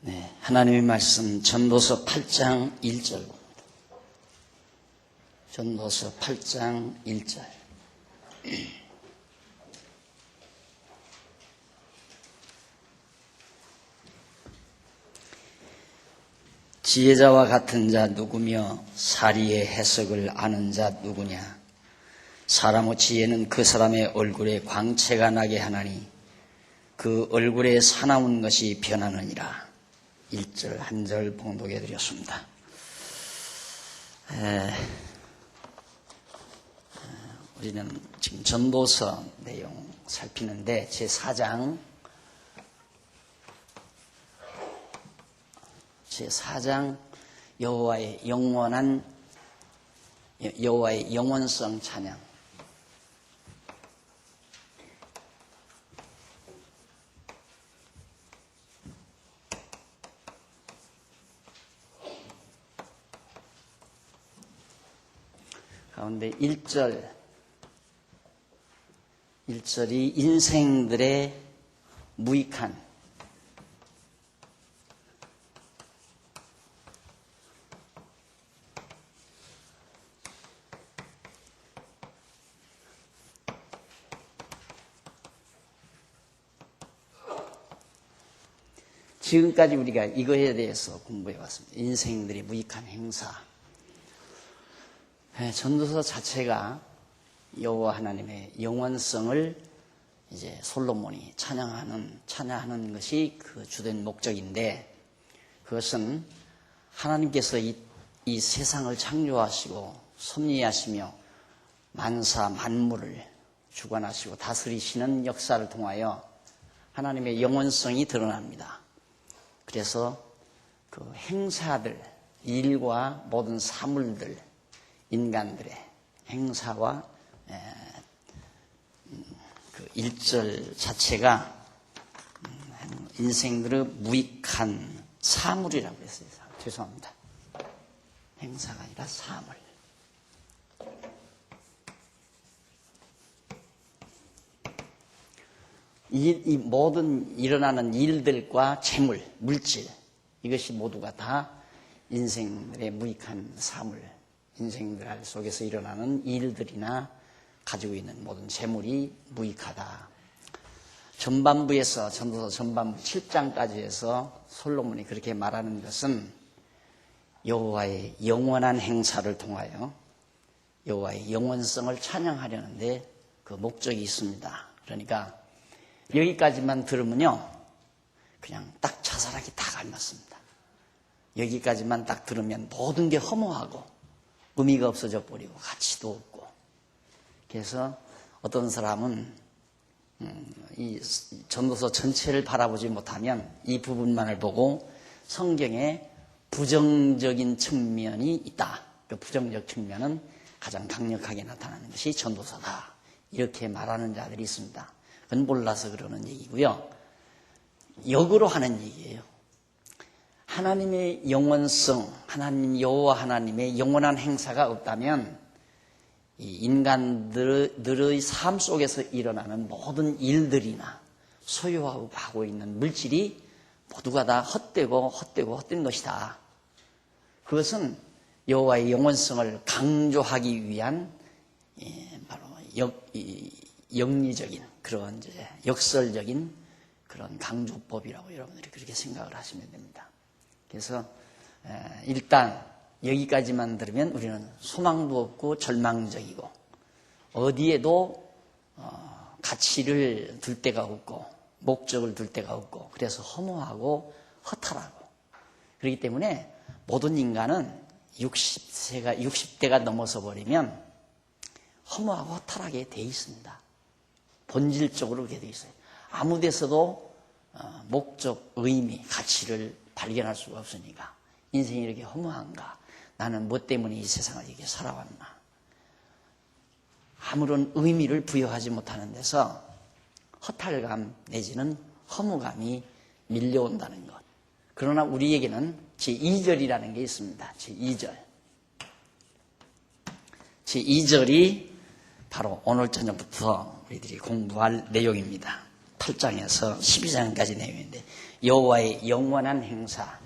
네, 하나님의 말씀 전도서 8장 1절. 전도서 8장 1절. 지혜자와 같은 자 누구며 사리의 해석을 아는 자 누구냐. 사람의 지혜는 그 사람의 얼굴에 광채가 나게 하나니 그 얼굴에 사나운 것이 변하느니라. 1절 한 절 봉독해 드렸습니다. 우리는 지금 전도서 내용 살피는데 제4장 여호와의 영원성 찬양. 가운데 1절이 인생들의 무익한 지금까지 우리가 이거에 대해서 공부해 왔습니다. 인생들의 무익한 행사. 전도서 자체가 여호와 하나님의 영원성을 이제 솔로몬이 찬양하는 것이 그 주된 목적인데, 그것은 하나님께서 이 세상을 창조하시고 섭리하시며 만사 만물을 주관하시고 다스리시는 역사를 통하여 하나님의 영원성이 드러납니다. 그래서 그 행사들, 일과 모든 사물들, 인간들의 행사와 그 1절 자체가 인생들의 무익한 사물이라고 했어요. 죄송합니다. 행사가 아니라 사물. 이 모든 일어나는 일들과 재물, 물질, 이것이 모두가 다 인생들의 무익한 사물, 인생들 속에서 일어나는 일들이나 가지고 있는 모든 재물이 무익하다. 전반부에서 전도서 전반부 7장까지 해서 솔로몬이 그렇게 말하는 것은 여호와의 영원한 행사를 통하여 여호와의 영원성을 찬양하려는데 그 목적이 있습니다. 그러니까 여기까지만 들으면요, 그냥 딱 자살하기 딱 알맞습니다. 여기까지만 딱 들으면 모든 게 허무하고 의미가 없어져 버리고 가치도 없고. 그래서 어떤 사람은 이 전도서 전체를 바라보지 못하면 이 부분만을 보고 성경에 부정적인 측면이 있다. 그 부정적 측면은 가장 강력하게 나타나는 것이 전도서다. 이렇게 말하는 자들이 있습니다. 그건 몰라서 그러는 얘기고요. 역으로 하는 얘기예요. 하나님의 영원성, 하나님 여호와 하나님의 영원한 행사가 없다면 이 인간들의 삶 속에서 일어나는 모든 일들이나 소유하고 하고 있는 물질이 모두가 다 헛된 것이다. 그것은 여호와의 영원성을 강조하기 위한 바로 영리적인 그런 이제 역설적인 그런 강조법이라고 여러분들이 그렇게 생각을 하시면 됩니다. 그래서 일단 여기까지만 들으면 우리는 소망도 없고 절망적이고 어디에도 가치를 둘 데가 없고 목적을 둘 데가 없고 그래서 허무하고 허탈하고, 그렇기 때문에 모든 인간은 60대가 넘어서 버리면 허무하고 허탈하게 돼 있습니다. 본질적으로 그렇게 돼 있어요. 아무 데서도 목적, 의미, 가치를 발견할 수가 없으니까 인생이 이렇게 허무한가? 나는 뭐 때문에 이 세상을 이렇게 살아왔나? 아무런 의미를 부여하지 못하는 데서 허탈감 내지는 허무감이 밀려온다는 것. 그러나 우리에게는 제2절이라는 게 있습니다. 제2절이 바로 오늘 저녁부터 우리들이 공부할 내용입니다. 8장에서 12장까지 내용인데 여호와의 영원한 행사.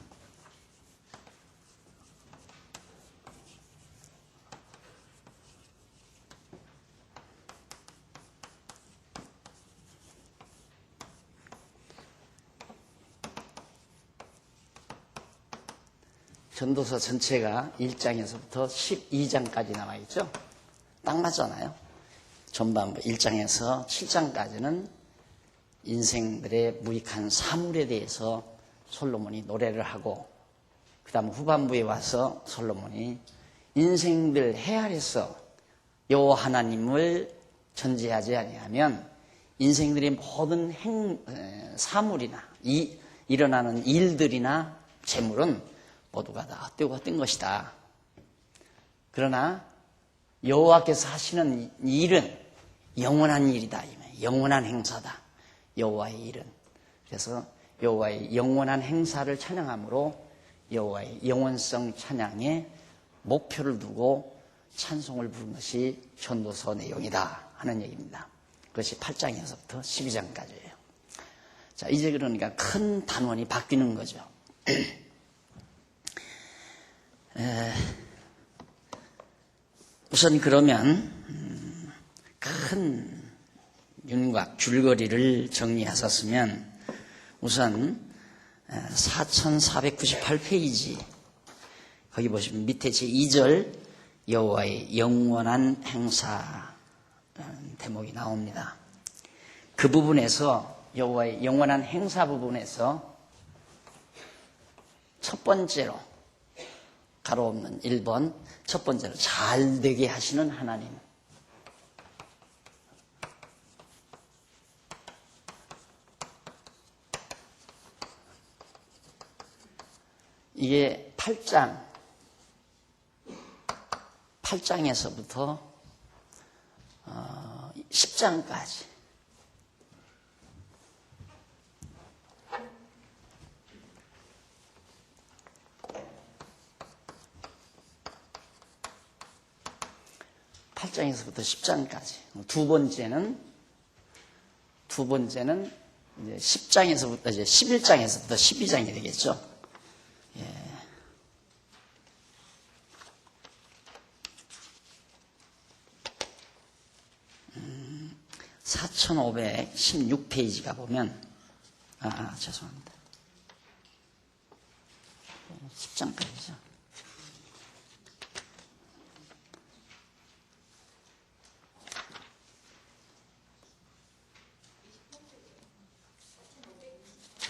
전도서 전체가 1장에서부터 12장까지 나와 있죠. 딱 맞잖아요. 전반부 1장에서 7장까지는 인생들의 무익한 사물에 대해서 솔로몬이 노래를 하고, 그 다음 후반부에 와서 솔로몬이 인생들 해아래서 여호와 하나님을 전제하지 아니하면 인생들의 모든 사물이나 일어나는 일들이나 재물은 모두가 다 헛되고 헛된 것이다. 그러나 여호와께서 하시는 일은 영원한 일이다. 영원한 행사다. 여호와의 일은. 그래서 여호와의 영원한 행사를 찬양함으로 여호와의 영원성 찬양에 목표를 두고 찬송을 부른 것이 전도서 내용이다 하는 얘기입니다. 그것이 8장에서부터 12장까지예요. 자, 이제 그러니까 큰 단원이 바뀌는 거죠. 우선 그러면 큰 윤곽 줄거리를 정리하셨으면 우선 4498페이지 거기 보시면 밑에 제2절 여호와의 영원한 행사 대목이 나옵니다. 그 부분에서 여호와의 영원한 행사 부분에서 첫 번째로 가로 없는 1번 첫 번째로 잘되게 하시는 하나님. 이게 8장에서부터 10장까지 (8장에서부터) 10장까지 두 번째는 이제 10장에서부터 이제 11장에서부터 12장이 되겠죠. 예. 4516페이지가 보면 죄송합니다. 10장까지죠.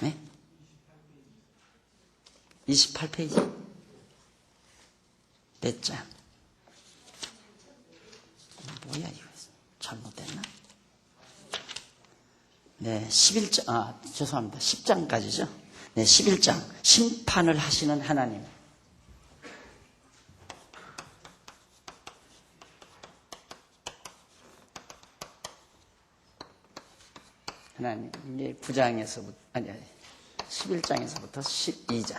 네? 28페이지. 몇 장? 뭐야, 이거. 잘못됐나? 네, 11장, 죄송합니다. 10장까지죠. 네, 11장. 심판을 하시는 하나님. 하나님, 이게 9장에서부터, 11장에서부터 12장.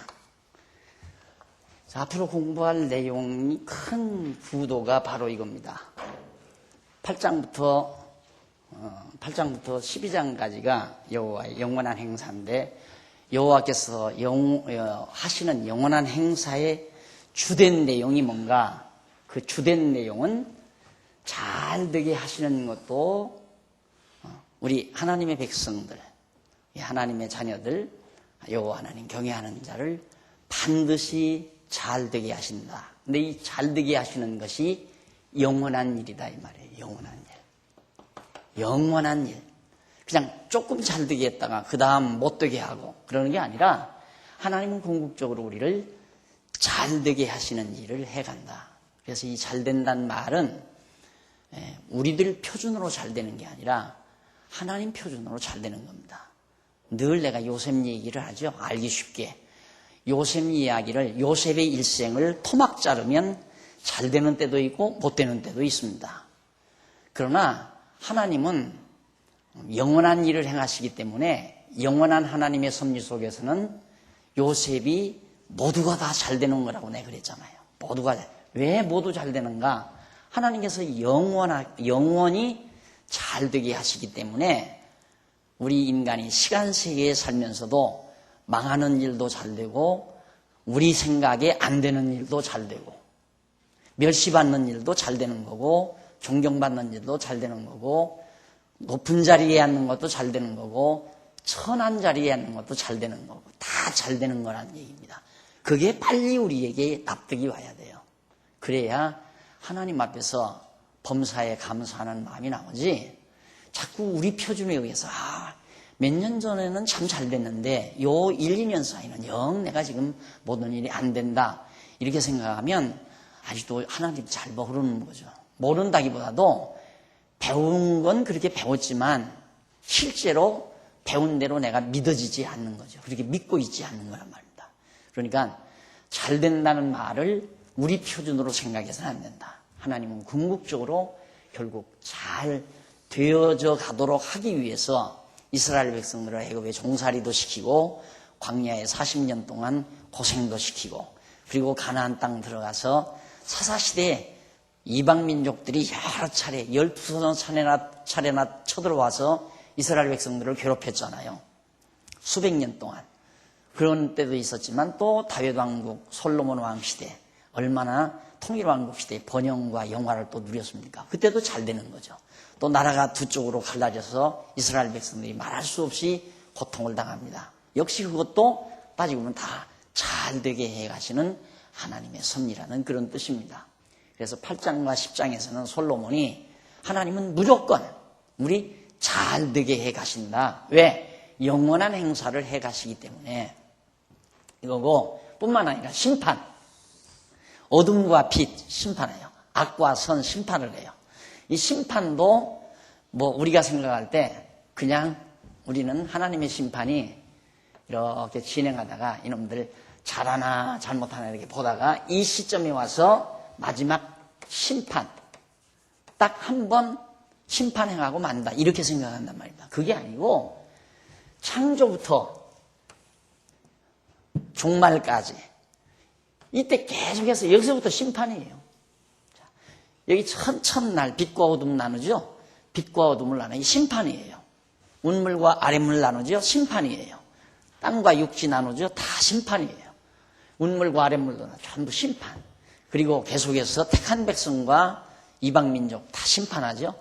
자, 앞으로 공부할 내용이 큰 구도가 바로 이겁니다. 8장부터 12장까지가 여호와의 영원한 행사인데, 여호와께서 하시는 영원한 행사의 주된 내용이 뭔가, 그 주된 내용은 잘되게 하시는 것도 우리 하나님의 백성들, 하나님의 자녀들, 여호와 하나님 경외하는 자를 반드시 잘되게 하신다. 근데 이 잘되게 하시는 것이 영원한 일이다 이 말이에요. 영원한 일. 영원한 일. 그냥 조금 잘되게 했다가 그 다음 못되게 하고 그러는 게 아니라 하나님은 궁극적으로 우리를 잘되게 하시는 일을 해간다. 그래서 이 잘된다는 말은 우리들 표준으로 잘되는 게 아니라 하나님 표준으로 잘되는 겁니다. 늘 내가 요셉 얘기를 하죠. 알기 쉽게. 요셉 이야기를, 요셉의 일생을 토막 자르면 잘 되는 때도 있고 못 되는 때도 있습니다. 그러나 하나님은 영원한 일을 행하시기 때문에 영원한 하나님의 섭리 속에서는 요셉이 모두가 다 잘 되는 거라고 내가 그랬잖아요. 모두가. 왜 모두 잘 되는가? 하나님께서 영원히 잘 되게 하시기 때문에 우리 인간이 시간 세계에 살면서도 망하는 일도 잘 되고 우리 생각에 안 되는 일도 잘 되고 멸시받는 일도 잘 되는 거고 존경받는 일도 잘 되는 거고 높은 자리에 앉는 것도 잘 되는 거고 천한 자리에 앉는 것도 잘 되는 거고 다 잘 되는 거란 얘기입니다. 그게 빨리 우리에게 납득이 와야 돼요. 그래야 하나님 앞에서 범사에 감사하는 마음이 나오지 자꾸 우리 표준에 의해서 몇 년 전에는 참 잘 됐는데 요 1, 2년 사이는 영 내가 지금 모든 일이 안 된다 이렇게 생각하면 아직도 하나님 잘 모르는 거죠. 모른다기보다도 배운 건 그렇게 배웠지만 실제로 배운 대로 내가 믿어지지 않는 거죠. 그렇게 믿고 있지 않는 거란 말입니다. 그러니까 잘 된다는 말을 우리 표준으로 생각해서는 안 된다. 하나님은 궁극적으로 결국 잘 되어져 가도록 하기 위해서 이스라엘 백성들을 애굽에 종살이도 시키고 광야에 40년 동안 고생도 시키고 그리고 가나안 땅 들어가서 사사시대에 이방 민족들이 여러 차례 12차례나 쳐들어와서 이스라엘 백성들을 괴롭혔잖아요. 수백 년 동안. 그런 때도 있었지만 또 다윗 왕국, 솔로몬 왕 시대 얼마나 통일 왕국 시대의 번영과 영화를 또 누렸습니까? 그때도 잘 되는 거죠. 또 나라가 두 쪽으로 갈라져서 이스라엘 백성들이 말할 수 없이 고통을 당합니다. 역시 그것도 따지고 보면 다 잘 되게 해 가시는 하나님의 섭리라는 그런 뜻입니다. 그래서 8장과 10장에서는 솔로몬이 하나님은 무조건 우리 잘 되게 해 가신다. 왜? 영원한 행사를 해 가시기 때문에 이거고 뿐만 아니라 심판. 어둠과 빛 심판해요. 악과 선 심판을 해요. 이 심판도 뭐 우리가 생각할 때 그냥 우리는 하나님의 심판이 이렇게 진행하다가 이놈들 잘하나 잘못하나 이렇게 보다가 이 시점에 와서 마지막 심판 딱 한 번 심판행하고 만다 이렇게 생각한단 말입니다. 그게 아니고 창조부터 종말까지 이때 계속해서 여기서부터 심판이에요. 여기 첫날 빛과 어둠 나누죠. 빛과 어둠을 나누는 이 심판이에요. 운물과 아랫물 나누죠. 심판이에요. 땅과 육지 나누죠. 다 심판이에요. 운물과 아랫물도 전부 심판. 그리고 계속해서 택한 백성과 이방 민족 다 심판하죠.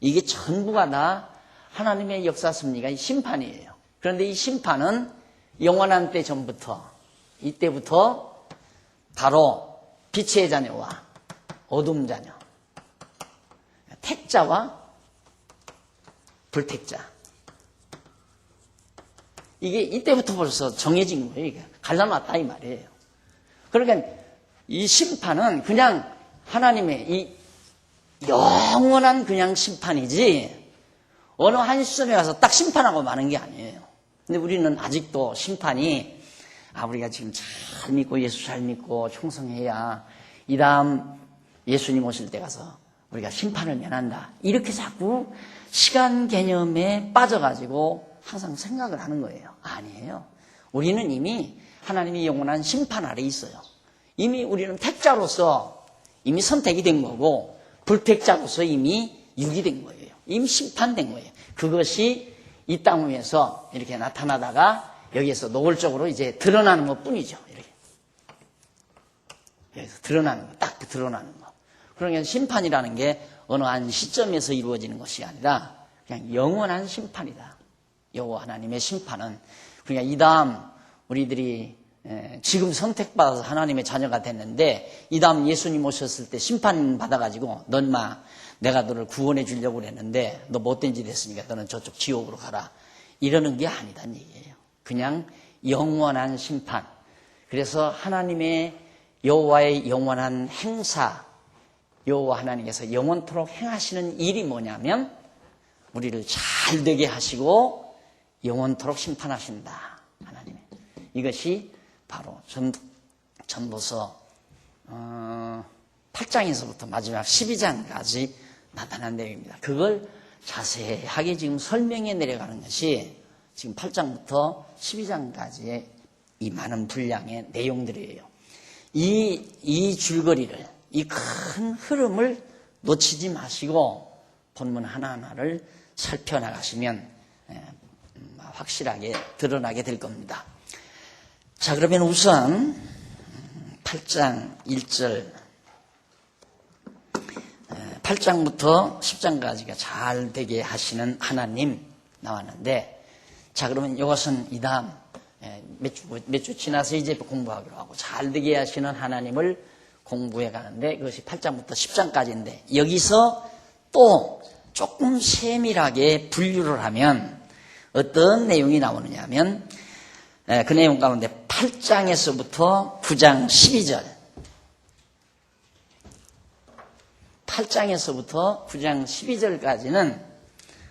이게 전부가 다 하나님의 역사 섭리가 이 심판이에요. 그런데 이 심판은 영원한 때 전부터 이때부터 바로 빛의 자녀와 어둠 자녀, 택자와 불택자. 이게 이때부터 벌써 정해진 거예요. 이게 갈라놨다 이 말이에요. 그러니까 이 심판은 그냥 하나님의 이 영원한 그냥 심판이지 어느 한 시점에 가서 딱 심판하고 마는 게 아니에요. 근데 우리는 아직도 심판이 우리가 지금 잘 믿고 예수 잘 믿고 충성해야 이 다음 예수님 오실 때 가서 우리가 심판을 면한다. 이렇게 자꾸 시간 개념에 빠져가지고 항상 생각을 하는 거예요. 아니에요. 우리는 이미 하나님이 영원한 심판 아래 있어요. 이미 우리는 택자로서 이미 선택이 된 거고 불택자로서 이미 유기된 거예요. 이미 심판된 거예요. 그것이 이 땅 위에서 이렇게 나타나다가 여기에서 노골적으로 이제 드러나는 것 뿐이죠. 이렇게. 여기서 드러나는 거, 딱 드러나는 거. 그러니까 심판이라는 게 어느 한 시점에서 이루어지는 것이 아니라 그냥 영원한 심판이다. 여호와 하나님의 심판은 그러니까 이 다음 우리들이 지금 선택받아서 하나님의 자녀가 됐는데 이 다음 예수님 오셨을 때 심판 받아가지고 넌 내가 너를 구원해 주려고 그랬는데 너 못된 짓 했으니까 너는 저쪽 지옥으로 가라. 이러는 게 아니다는 얘기예요. 그냥 영원한 심판. 그래서 하나님의 여호와의 영원한 행사, 여호와 하나님께서 영원토록 행하시는 일이 뭐냐면 우리를 잘 되게 하시고 영원토록 심판하신다. 하나님의. 이것이 바로 전도서 8장에서부터 마지막 12장까지 나타난 내용입니다. 그걸 자세하게 지금 설명해 내려가는 것이 지금 8장부터 12장까지의 이 많은 분량의 내용들이에요. 이 줄거리를, 이 큰 흐름을 놓치지 마시고 본문 하나하나를 살펴나가시면 확실하게 드러나게 될 겁니다. 자, 그러면 우선 8장 1절 8장부터 10장까지가 잘 되게 하시는 하나님 나왔는데, 자, 그러면 이것은 이 다음 몇 주 지나서 이제 공부하기로 하고 잘 되게 하시는 하나님을 공부해 가는데, 그것이 8장부터 10장까지인데 여기서 또 조금 세밀하게 분류를 하면 어떤 내용이 나오느냐 하면, 그 내용 가운데 8장에서부터 9장 12절 8장에서부터 9장 12절까지는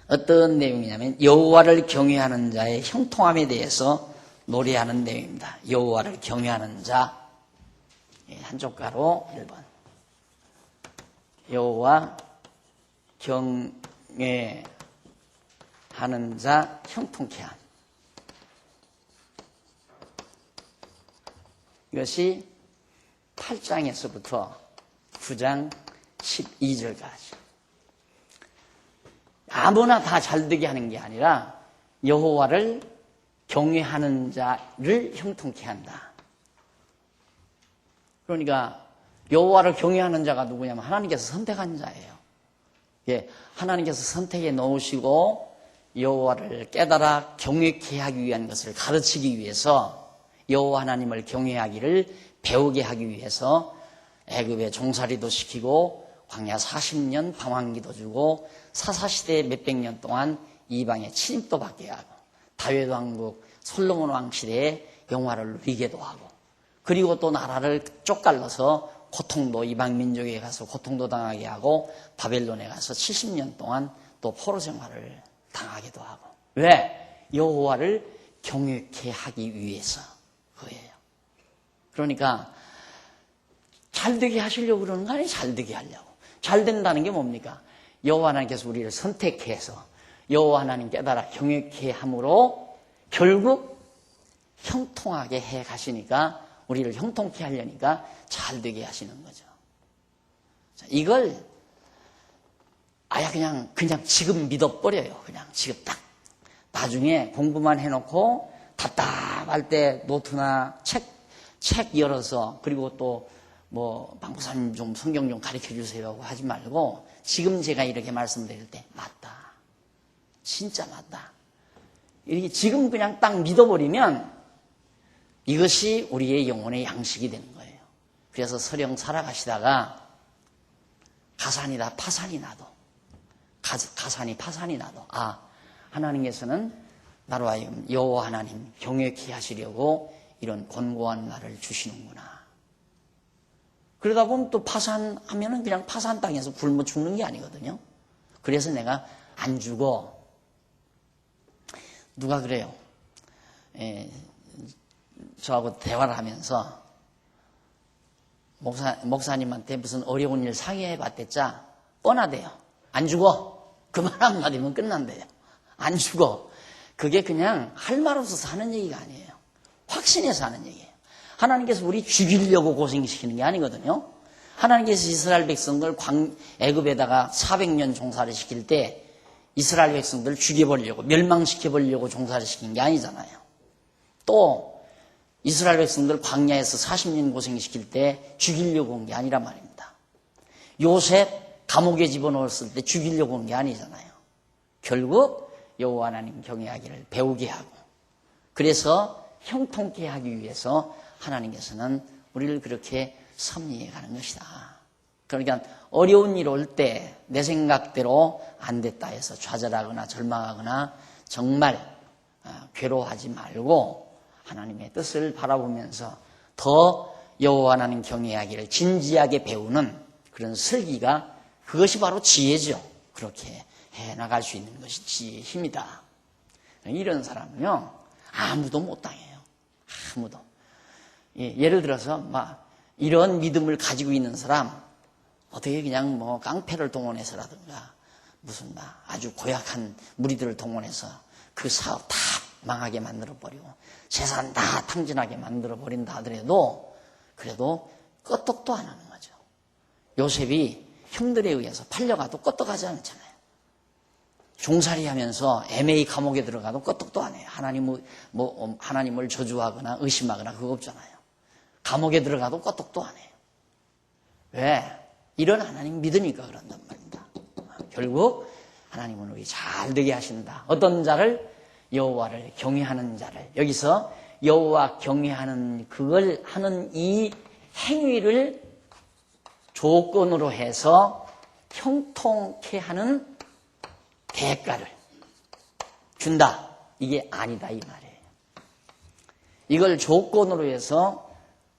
어떤 내용이냐면 여호와를 경외하는 자의 형통함에 대해서 노래하는 내용입니다. 여호와를 경외하는 자, 한쪽 가로 1번. 여호와 경외하는 자 형통케 함. 이것이 8장에서부터 9장 12절까지. 아무나 다 잘되게 하는 게 아니라 여호와를 경외하는 자를 형통케 한다. 그러니까 여호와를 경외하는 자가 누구냐면 하나님께서 선택한 자예요. 예, 하나님께서 선택해 놓으시고 여호와를 깨달아 경외케 하기 위한 것을 가르치기 위해서, 여호와 하나님을 경외하기를 배우게 하기 위해서 애굽에 종살이도 시키고 광야 40년 방황기도 주고 사사시대 몇백 년 동안 이방의 침입도 받게 하고 다윗 왕국 솔로몬 왕 시대에 영화를 누리게도 하고, 그리고 또 나라를 쪽갈라서 고통도 이방 민족에 가서 고통도 당하게 하고 바벨론에 가서 70년 동안 또 포로 생활을 당하기도 하고. 왜? 여호와를 경외케 하기 위해서 그거예요. 그러니까 잘되게 하시려고 그러는 거 아니에요. 잘되게 하려고. 잘 된다는 게 뭡니까? 여호와 하나님께서 우리를 선택해서 여호와 하나님 깨달아 경외케 함으로 결국 형통하게 해 가시니까, 우리를 형통케 하려니까 잘되게 하시는 거죠. 자, 이걸 아야 그냥 지금 믿어버려요. 그냥 지금 딱. 나중에 공부만 해놓고 답답할 때 노트나 책 열어서, 그리고 또 박목사님 좀 성경 좀 가르쳐 주세요 하지 말고, 지금 제가 이렇게 말씀드릴 때 맞다, 진짜 맞다, 이렇게 지금 그냥 딱 믿어버리면 이것이 우리의 영혼의 양식이 되는 거예요. 그래서 설령 살아가시다가 가산이다 파산이 나도, 가산이 파산이 나도, 하나님께서는 나로 하여금 여호와 하나님 경외케 하시려고 이런 권고한 날을 주시는구나. 그러다 보면 또 파산하면은 그냥 파산 땅에서 굶어 죽는 게 아니거든요. 그래서 내가 안 죽어. 누가 그래요? 저하고 대화를 하면서 목사님한테 무슨 어려운 일 상의해 봤댔자 뻔하대요. 안 죽어. 그 말 한마디면 끝난대요. 안 죽어. 그게 그냥 할 말 없어서 하는 얘기가 아니에요. 확신해서 하는 얘기예요. 하나님께서 우리 죽이려고 고생시키는 게 아니거든요. 하나님께서 이스라엘 백성들 애굽에다가 400년 종살이 시킬 때 이스라엘 백성들 죽여버리려고, 멸망시켜버리려고 종살이 시킨 게 아니잖아요. 또 이스라엘 백성들 광야에서 40년 고생시킬 때 죽이려고 온 게 아니란 말입니다. 요셉 감옥에 집어넣었을 때 죽이려고 온 게 아니잖아요. 결국 여호와 하나님 경외하기를 배우게 하고, 그래서 형통케 하기 위해서 하나님께서는 우리를 그렇게 섭리해 가는 것이다. 그러니까 어려운 일 올 때 내 생각대로 안 됐다 해서 좌절하거나 절망하거나 정말 괴로워하지 말고 하나님의 뜻을 바라보면서 더 여호와 하나님 경외하기를 진지하게 배우는 그런 슬기가, 그것이 바로 지혜죠. 그렇게 해나갈 수 있는 것이 지혜의 힘이다. 이런 사람은요 아무도 못 당해요. 아무도. 예를 들어서 이런 믿음을 가지고 있는 사람, 어떻게 그냥 깡패를 동원해서라든가 무슨 아주 고약한 무리들을 동원해서 그 사업 다 망하게 만들어버리고 재산 다 탕진하게 만들어버린다 하더라도 그래도 끄떡도 안 하는 거죠. 요셉이 형들에 의해서 팔려가도 끄떡하지 않잖아요. 종살이 하면서 MA 감옥에 들어가도 끄떡도 안 해요. 하나님을 저주하거나 의심하거나 그거 없잖아요. 감옥에 들어가도 끄떡도 안 해요. 왜? 이런 하나님 믿으니까 그런단 말입니다. 결국 하나님은 우리 잘 되게 하신다. 어떤 자를? 여호와를 경외하는 자를. 여기서 여호와 경외하는 그걸 하는 이 행위를 조건으로 해서 형통케 하는 대가를 준다. 이게 아니다 이 말이에요. 이걸 조건으로 해서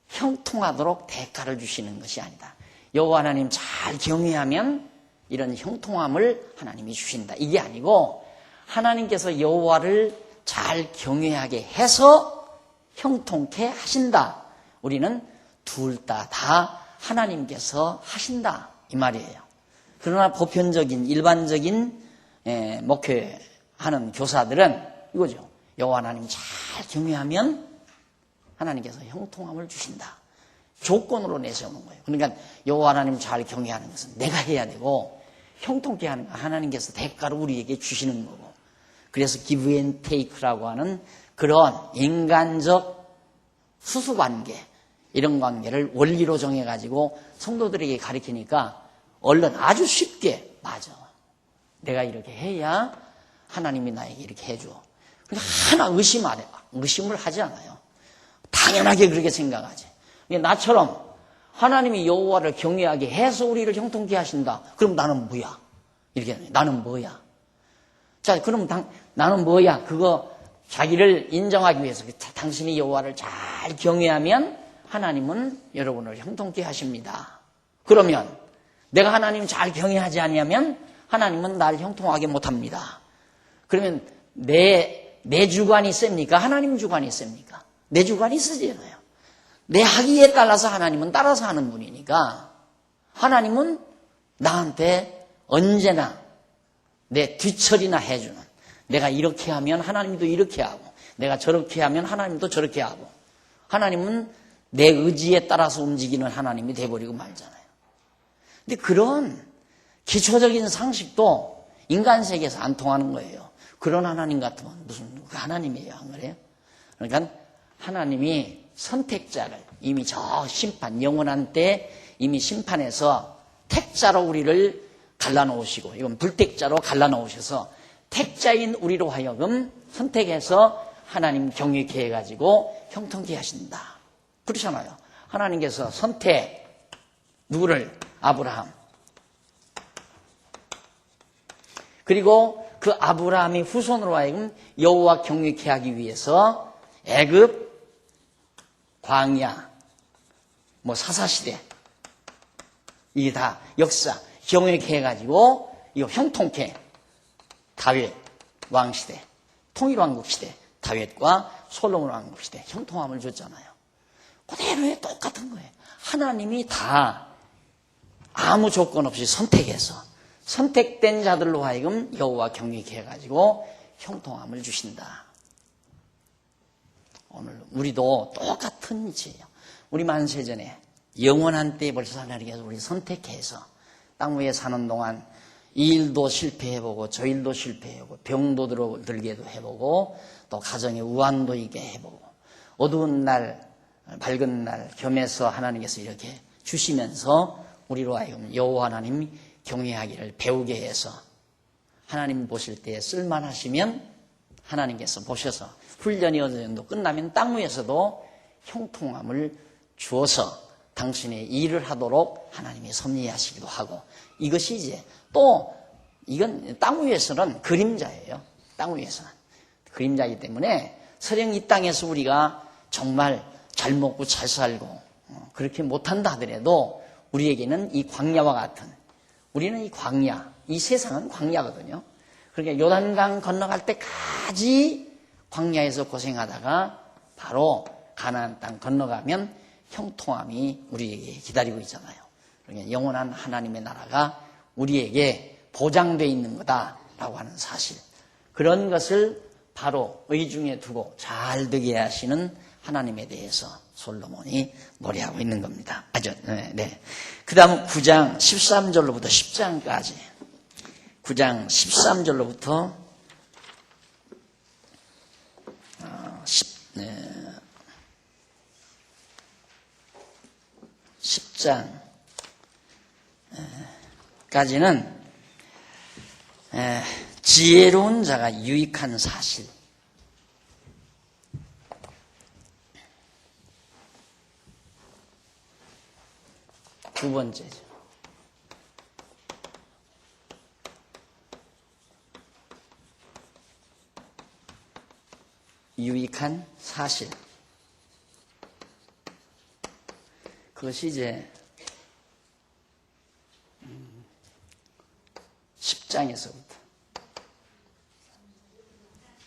형통하도록 대가를 주시는 것이 아니다. 여호와 하나님 잘 경외하면 이런 형통함을 하나님이 주신다. 이게 아니고 하나님께서 여호와를 잘 경외하게 해서 형통케 하신다. 우리는 둘 다 하나님께서 하신다 이 말이에요. 그러나 보편적인 일반적인 목회하는 교사들은 이거죠. 여호와 하나님 잘 경외하면 하나님께서 형통함을 주신다. 조건으로 내세우는 거예요. 그러니까 여호와 하나님 잘 경외하는 것은 내가 해야 되고 형통케 하는 건 하나님께서 대가로 우리에게 주시는 거고. 그래서 give and take라고 하는 그런 인간적 수수관계 이런 관계를 원리로 정해가지고 성도들에게 가르치니까 얼른 아주 쉽게 맞아. 내가 이렇게 해야 하나님이 나에게 이렇게 해줘. 그러니까 하나 의심을 하지 않아요. 당연하게 그렇게 생각하지. 나처럼 하나님이 여호와를 경외하게 해서 우리를 형통케 하신다. 그럼 나는 뭐야? 이렇게 나는 뭐야? 자, 그럼 나는 뭐야? 그거 자기를 인정하기 위해서 당신이 여호와를 잘 경외하면 하나님은 여러분을 형통케 하십니다. 그러면 내가 하나님 잘 경외하지 아니하면 하나님은 나를 형통하게 못합니다. 그러면 내 주관이 셉니까? 하나님 주관이 셉니까? 내 주관이 쓰잖아요. 내 하기에 따라서 하나님은 따라서 하는 분이니까 하나님은 나한테 언제나 내 뒤처리나 해주는, 내가 이렇게 하면 하나님도 이렇게 하고 내가 저렇게 하면 하나님도 저렇게 하고, 하나님은 내 의지에 따라서 움직이는 하나님이 돼버리고 말잖아요. 근데 그런 기초적인 상식도 인간 세계에서 안 통하는 거예요. 그런 하나님 같으면 무슨 하나님이에요, 안 그래요? 그러니까 하나님이 선택자를 이미 저 심판, 영원한 때 이미 심판해서 택자로 우리를 갈라놓으시고, 이건 불택자로 갈라놓으셔서 택자인 우리로 하여금 선택해서 하나님 경외케 해가지고 형통케 하신다. 그렇잖아요. 하나님께서 선택, 누구를? 아브라함. 그리고 그 아브라함이 후손으로 하여금 여호와 경외케 하기 위해서 애굽, 광야, 사사시대, 이게 다 역사, 경외케 해가지고 이거 형통케, 다윗 왕시대, 통일왕국 시대, 다윗과 솔로몬 왕국 시대 형통함을 줬잖아요. 그대로의 똑같은 거예요. 하나님이 다 아무 조건 없이 선택해서 선택된 자들로 하여금 여호와 경외케 해가지고 형통함을 주신다. 오늘 우리도 똑같은 이치예요. 우리 만세전에 영원한 때에 벌써 하나님께서 우리 선택해서 땅 위에 사는 동안 이 일도 실패해보고 저 일도 실패해보고 병도 들게도 해보고 또 가정에 우환도 있게 해보고 어두운 날 밝은 날 겸해서 하나님께서 이렇게 주시면서 우리로 하여금 여호와 하나님 경외하기를 배우게 해서 하나님 보실 때 쓸만하시면 하나님께서 보셔서 훈련이 어느 정도 끝나면 땅 위에서도 형통함을 주어서 당신의 일을 하도록 하나님이 섭리하시기도 하고, 이것이 이제 또 이건 땅 위에서는 그림자예요. 땅 위에서는 그림자이기 때문에 설령 이 땅에서 우리가 정말 잘 먹고 잘 살고 그렇게 못한다 하더라도 우리에게는 이 광야와 같은, 우리는 이 광야, 이 세상은 광야거든요. 그러니까 요단강 건너갈 때까지 광야에서 고생하다가 바로 가나안 땅 건너가면 형통함이 우리에게 기다리고 있잖아요. 그러니까 영원한 하나님의 나라가 우리에게 보장되어 있는 거다라고 하는 사실, 그런 것을 바로 의중에 두고 잘 되게 하시는 하나님에 대해서 솔로몬이 노래하고 있는 겁니다. 네. 그 다음 9장 13절로부터 10장까지 9장 13절로부터 10장까지는 지혜로운 자가 유익한 사실. 두 번째죠. 유익한 사실. 그것이 이제 10장에서부터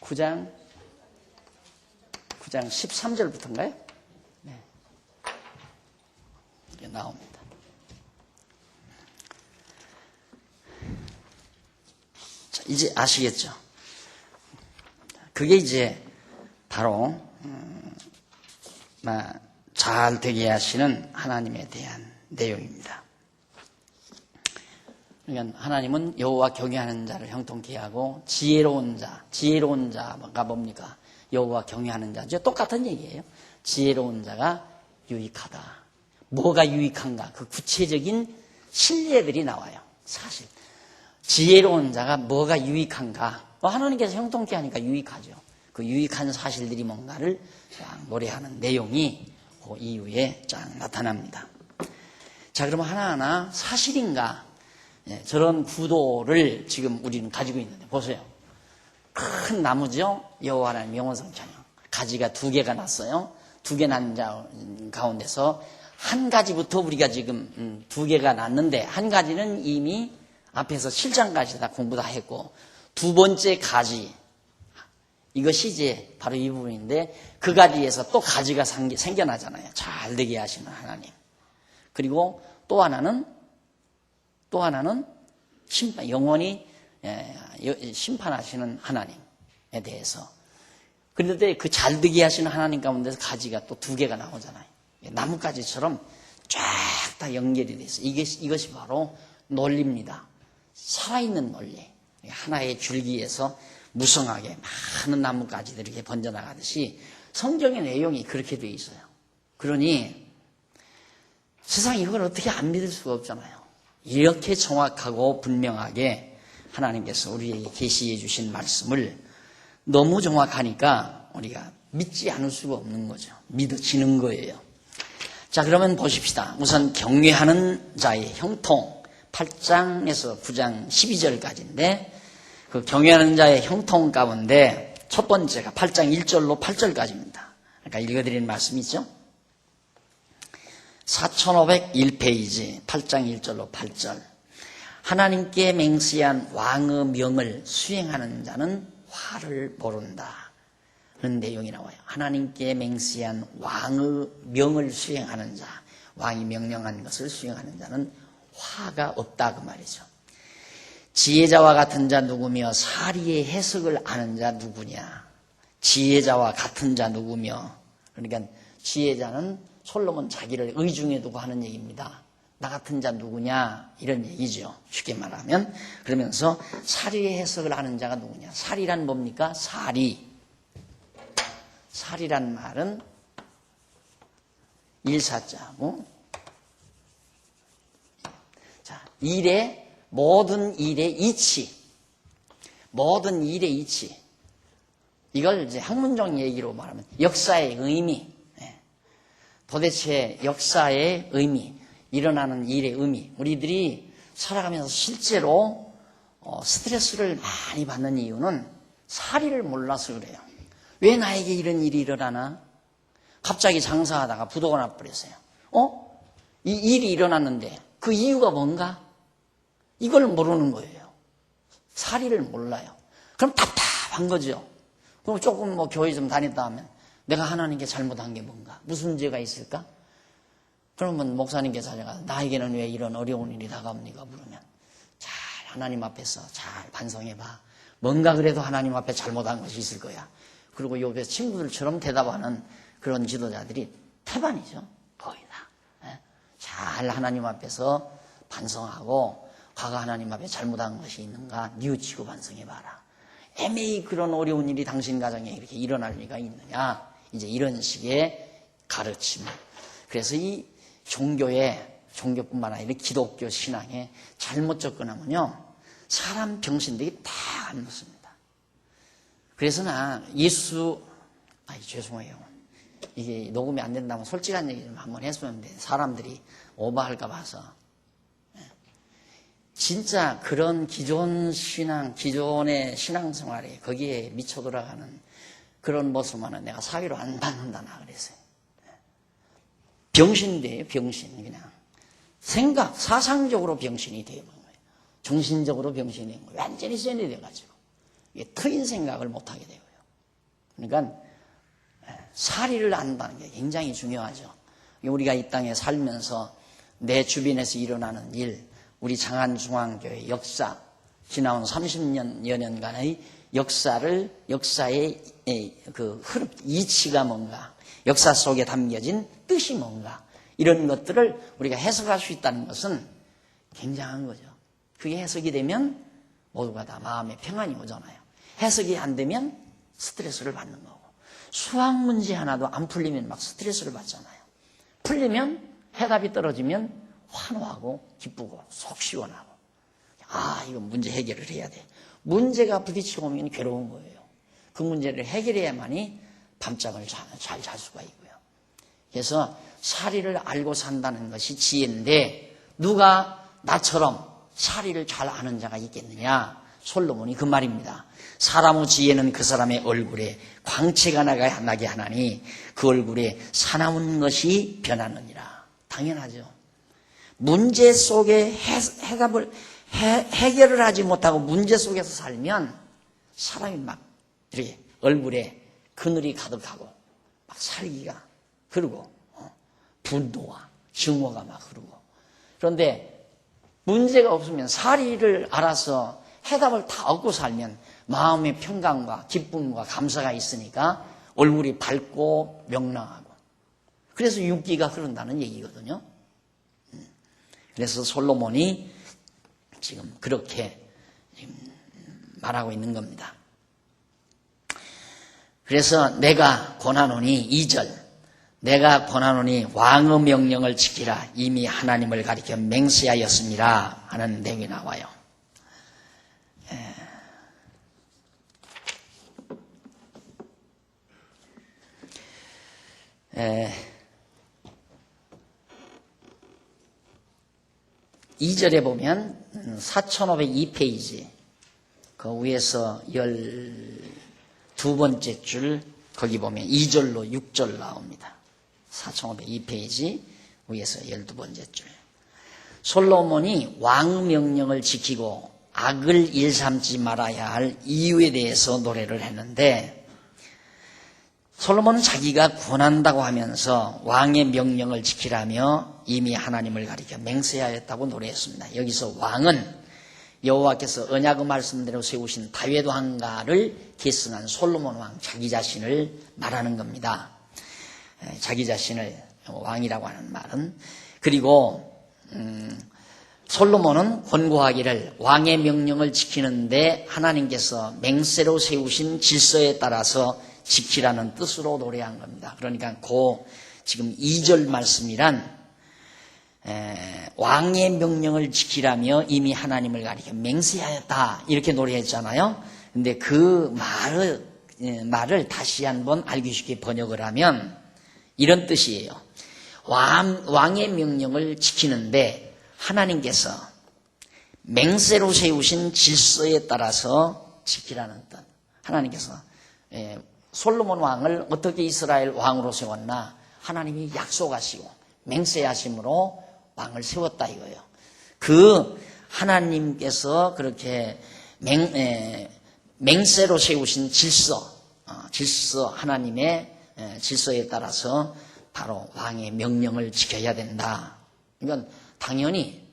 9장 13절부터인가요? 네. 이게 나옵니다. 자, 이제 아시겠죠? 그게 이제 바로 잘 되게 하시는 하나님에 대한 내용입니다. 그러니까 하나님은 여호와 경외하는 자를 형통케 하고 지혜로운 자가 뭡니까? 여호와 경외하는 자죠. 똑같은 얘기예요. 지혜로운 자가 유익하다. 뭐가 유익한가? 그 구체적인 실례들이 나와요. 사실 지혜로운 자가 뭐가 유익한가? 하나님께서 형통케 하니까 유익하죠. 그 유익한 사실들이 뭔가를 노래하는 내용이 그 이후에 쫙 나타납니다. 자, 그러면 하나하나 사실인가? 저런 구도를 지금 우리는 가지고 있는데 보세요. 큰 나무죠. 여호와 하나님 영원성 찬양. 가지가 2개가 났어요. 2개 난 자 가운데서 한 가지부터 우리가 지금 2개가 났는데 한 가지는 이미 앞에서 7장까지 다 공부 다 했고 두 번째 가지 이것이 이제 바로 이 부분인데 그 가지에서 또 가지가 생겨나잖아요. 잘 되게 하시는 하나님. 그리고 또 하나는 심판, 영원히 심판하시는 하나님에 대해서. 그런데 그 잘 되게 하시는 하나님 가운데서 가지가 또 2개가 나오잖아요. 나뭇가지처럼 쫙 다 연결이 돼 있어요. 이것이 바로 논리입니다. 살아있는 논리. 하나의 줄기에서 무성하게 많은 나뭇가지들이 이렇게 번져나가듯이 성경의 내용이 그렇게 되어 있어요. 그러니 세상에 이걸 어떻게 안 믿을 수가 없잖아요. 이렇게 정확하고 분명하게 하나님께서 우리에게 계시해 주신 말씀을 너무 정확하니까 우리가 믿지 않을 수가 없는 거죠. 믿어지는 거예요. 자, 그러면 보십시다. 우선 경외하는 자의 형통 8장에서 9장 12절까지인데 그 경외하는 자의 형통 가운데 첫 번째가 8장 1절로 8절까지입니다. 그러니까 읽어드리는 말씀이죠. 4501페이지 8장 1절로 8절. 하나님께 맹세한 왕의 명을 수행하는 자는 화를 모른다. 그런 내용이 나와요. 하나님께 맹세한 왕의 명을 수행하는 자, 왕이 명령한 것을 수행하는 자는 화가 없다 그 말이죠. 지혜자와 같은 자 누구며 사리의 해석을 아는 자 누구냐. 지혜자와 같은 자 누구며. 그러니까 지혜자는 솔로몬 자기를 의중에 두고 하는 얘기입니다. 나 같은 자 누구냐 이런 얘기죠. 쉽게 말하면. 그러면서 사리의 해석을 아는 자가 누구냐. 사리란 뭡니까? 사리란 말은 일사자고 자, 모든 일의 이치. 이걸 이제 학문적 얘기로 말하면 역사의 의미. 도대체 역사의 의미, 일어나는 일의 의미. 우리들이 살아가면서 실제로 스트레스를 많이 받는 이유는 사리를 몰라서 그래요. 왜 나에게 이런 일이 일어나나? 갑자기 장사하다가 부도가 나버렸어요. 이 일이 일어났는데 그 이유가 뭔가? 이걸 모르는 거예요. 사리를 몰라요. 그럼 답답한 거죠. 그럼 조금 교회 좀 다녔다 하면 내가 하나님께 잘못한 게 뭔가? 무슨 죄가 있을까? 그러면 목사님께 찾아가서 나에게는 왜 이런 어려운 일이 다가옵니까? 물으면 잘 하나님 앞에서 잘 반성해봐. 뭔가 그래도 하나님 앞에 잘못한 것이 있을 거야. 그리고 옆에 친구들처럼 대답하는 그런 지도자들이 태반이죠. 거의 다. 잘 하나님 앞에서 반성하고 가가 하나님 앞에 잘못한 것이 있는가 뉘우치고 반성해봐라. 애매히 그런 어려운 일이 당신 가정에 이렇게 일어날 리가 있느냐. 이제 이런 식의 가르침. 그래서 이 종교뿐만 아니라 기독교 신앙에 잘못 접근하면요, 사람 병신들이 다 안 묻습니다. 그래서 죄송해요. 이게 녹음이 안 된다면 솔직한 얘기 좀 한번 했으면 돼. 사람들이 오버할까 봐서. 진짜 그런 기존의 신앙생활에 거기에 미쳐 돌아가는 그런 모습만은 내가 사위로 안 받는다 나 그랬어요. 병신이에요, 병신. 그냥 사상적으로 병신이 되어버린 거예요. 정신적으로 병신이 된 거예요. 완전히 쇠뇌 돼가지고 트인 생각을 못하게 되고요. 그러니까 사리를 안다는 게 굉장히 중요하죠. 우리가 이 땅에 살면서 내 주변에서 일어나는 일, 우리 장안중앙교회 역사, 지나온 30여 년간의 역사의 그 흐름, 이치가 뭔가, 역사 속에 담겨진 뜻이 뭔가, 이런 것들을 우리가 해석할 수 있다는 것은 굉장한 거죠. 그게 해석이 되면 모두가 다 마음에 평안이 오잖아요. 해석이 안 되면 스트레스를 받는 거고, 수학 문제 하나도 안 풀리면 막 스트레스를 받잖아요. 풀리면 해답이 떨어지면 환호하고 기쁘고 속 시원하고, 이거 문제 해결을 해야 돼. 문제가 부딪히고 오면 괴로운 거예요. 그 문제를 해결해야만이 밤잠을 잘 잘 수가 있고요. 그래서 사리를 알고 산다는 것이 지혜인데, 누가 나처럼 사리를 잘 아는 자가 있겠느냐? 솔로몬이 그 말입니다. 사람의 지혜는 그 사람의 얼굴에 광채가 나게 하나니 그 얼굴에 사나운 것이 변하느니라. 당연하죠. 문제 속에 해결을 하지 못하고 문제 속에서 살면 사람이 막 이렇게 얼굴에 그늘이 가득하고 막 살기가 흐르고 분노와 증오가 막 흐르고. 그런데 문제가 없으면 사리를 알아서 해답을 다 얻고 살면 마음의 평강과 기쁨과 감사가 있으니까 얼굴이 밝고 명랑하고, 그래서 윤기가 흐른다는 얘기거든요. 그래서 솔로몬이 지금 그렇게 말하고 있는 겁니다. 그래서 내가 권하노니 2절, 내가 권하노니 왕의 명령을 지키라. 이미 하나님을 가리켜 맹세하였습니다 하는 내용이 나와요. 2절에 보면 4502페이지 그 위에서 12번째 줄, 거기 보면 2절로 6절 나옵니다. 4502페이지 위에서 12번째 줄. 솔로몬이 왕 명령을 지키고 악을 일삼지 말아야 할 이유에 대해서 노래를 했는데, 솔로몬은 자기가 권한다고 하면서 왕의 명령을 지키라며 이미 하나님을 가리켜 맹세하였다고 노래했습니다. 여기서 왕은 여호와께서 언약의 말씀대로 세우신 다윗 왕가를 계승한 솔로몬 왕 자기 자신을 말하는 겁니다. 자기 자신을 왕이라고 하는 말은. 그리고 솔로몬은 권고하기를 왕의 명령을 지키는데 하나님께서 맹세로 세우신 질서에 따라서 지키라는 뜻으로 노래한 겁니다. 그러니까 지금 2절 말씀이란 왕의 명령을 지키라며 이미 하나님을 가리켜 맹세하였다 이렇게 노래했잖아요. 근데 그 말을 다시 한번 알기 쉽게 번역을 하면 이런 뜻이에요. 왕의 명령을 지키는데 하나님께서 맹세로 세우신 질서에 따라서 지키라는 뜻. 하나님께서 솔로몬 왕을 어떻게 이스라엘 왕으로 세웠나? 하나님이 약속하시고 맹세하심으로 왕을 세웠다 이거예요. 그 하나님께서 그렇게 맹세로 세우신 질서 하나님의 질서에 따라서 바로 왕의 명령을 지켜야 된다. 그러니까 당연히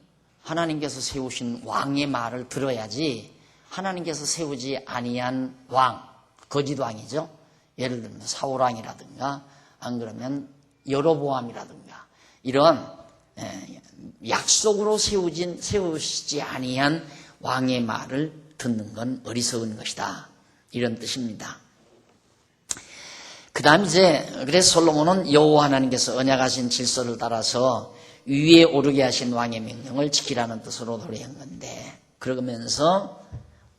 하나님께서 세우신 왕의 말을 들어야지, 하나님께서 세우지 아니한 왕, 거짓 왕이죠. 예를 들면 사울왕이라든가 안 그러면 여로보암이라든가 이런 약속으로 세우시지 아니한 왕의 말을 듣는 건 어리석은 것이다. 이런 뜻입니다. 그 다음 그래서 솔로몬은 여호와 하나님께서 언약하신 질서를 따라서 위에 오르게 하신 왕의 명령을 지키라는 뜻으로 노래한 건데, 그러면서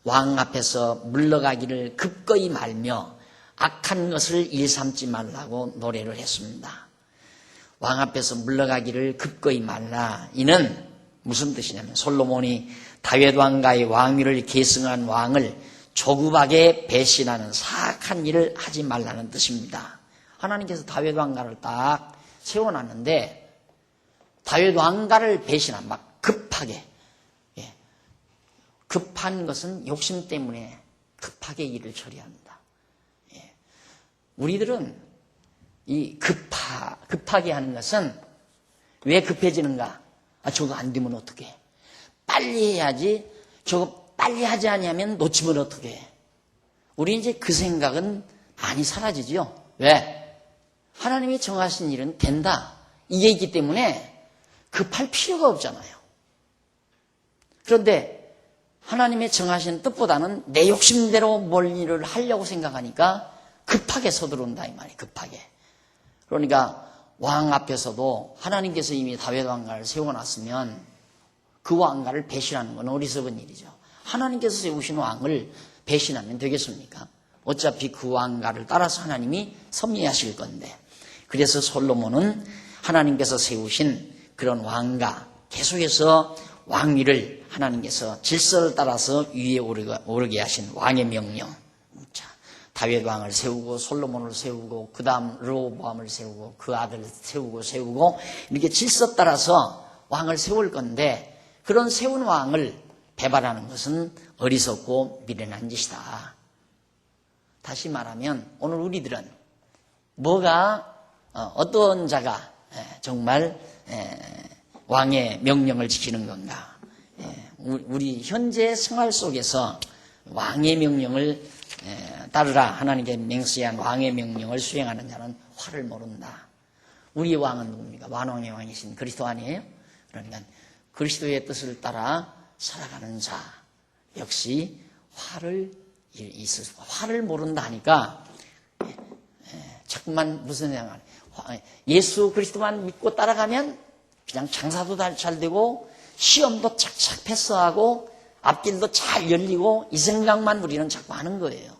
왕 앞에서 물러가기를 급거이 말며 악한 것을 일삼지 말라고 노래를 했습니다. 왕 앞에서 물러가기를 급거이 말라. 이는 무슨 뜻이냐면, 솔로몬이 다윗 왕가의 왕위를 계승한 왕을 조급하게 배신하는 사악한 일을 하지 말라는 뜻입니다. 하나님께서 다윗 왕가를 딱 세워놨는데 다윗 왕가를 배신한, 막 급하게, 급한 것은 욕심 때문에 급하게 일을 처리합니다. 우리들은 이 급하게 하는 것은 왜 급해지는가? 저거 안 되면 어떡해? 빨리 해야지. 저거 빨리 하지 않으면 놓치면 어떡해? 우리 이제 그 생각은 많이 사라지죠. 왜? 하나님이 정하신 일은 된다. 이게 있기 때문에 급할 필요가 없잖아요. 그런데 하나님의 정하신 뜻보다는 내 욕심대로 뭘 일을 하려고 생각하니까 급하게 서두른다 이 말이에요. 급하게. 그러니까 왕 앞에서도 하나님께서 이미 다윗 왕가를 세워놨으면 그 왕가를 배신하는 건 어리석은 일이죠. 하나님께서 세우신 왕을 배신하면 되겠습니까? 어차피 그 왕가를 따라서 하나님이 섭리하실 건데. 그래서 솔로몬은 하나님께서 세우신 그런 왕가, 계속해서 왕위를 하나님께서 질서를 따라서 위에 오르게 하신 왕의 명령. 자, 다윗 왕을 세우고 솔로몬을 세우고 그 다음 르호보암을 세우고 그 아들 세우고 이렇게 질서 따라서 왕을 세울 건데, 그런 세운 왕을 배반하는 것은 어리석고 미련한 짓이다. 다시 말하면 오늘 우리들은 어떤 자가 정말 왕의 명령을 지키는 건가? 우리 현재 생활 속에서 왕의 명령을 따르라, 하나님께 맹세한 왕의 명령을 수행하는 자는 화를 모른다. 우리의 왕은 누굽니까? 만왕의 왕이신 그리스도 아니에요? 그러니까 그리스도의 뜻을 따라 살아가는 자 역시 화를 모른다 하니까 자꾸만 무슨 생각, 예수 그리스도만 믿고 따라가면 그냥 장사도 잘 되고 시험도 착착 패스하고 앞길도 잘 열리고, 이 생각만 우리는 자꾸 하는 거예요.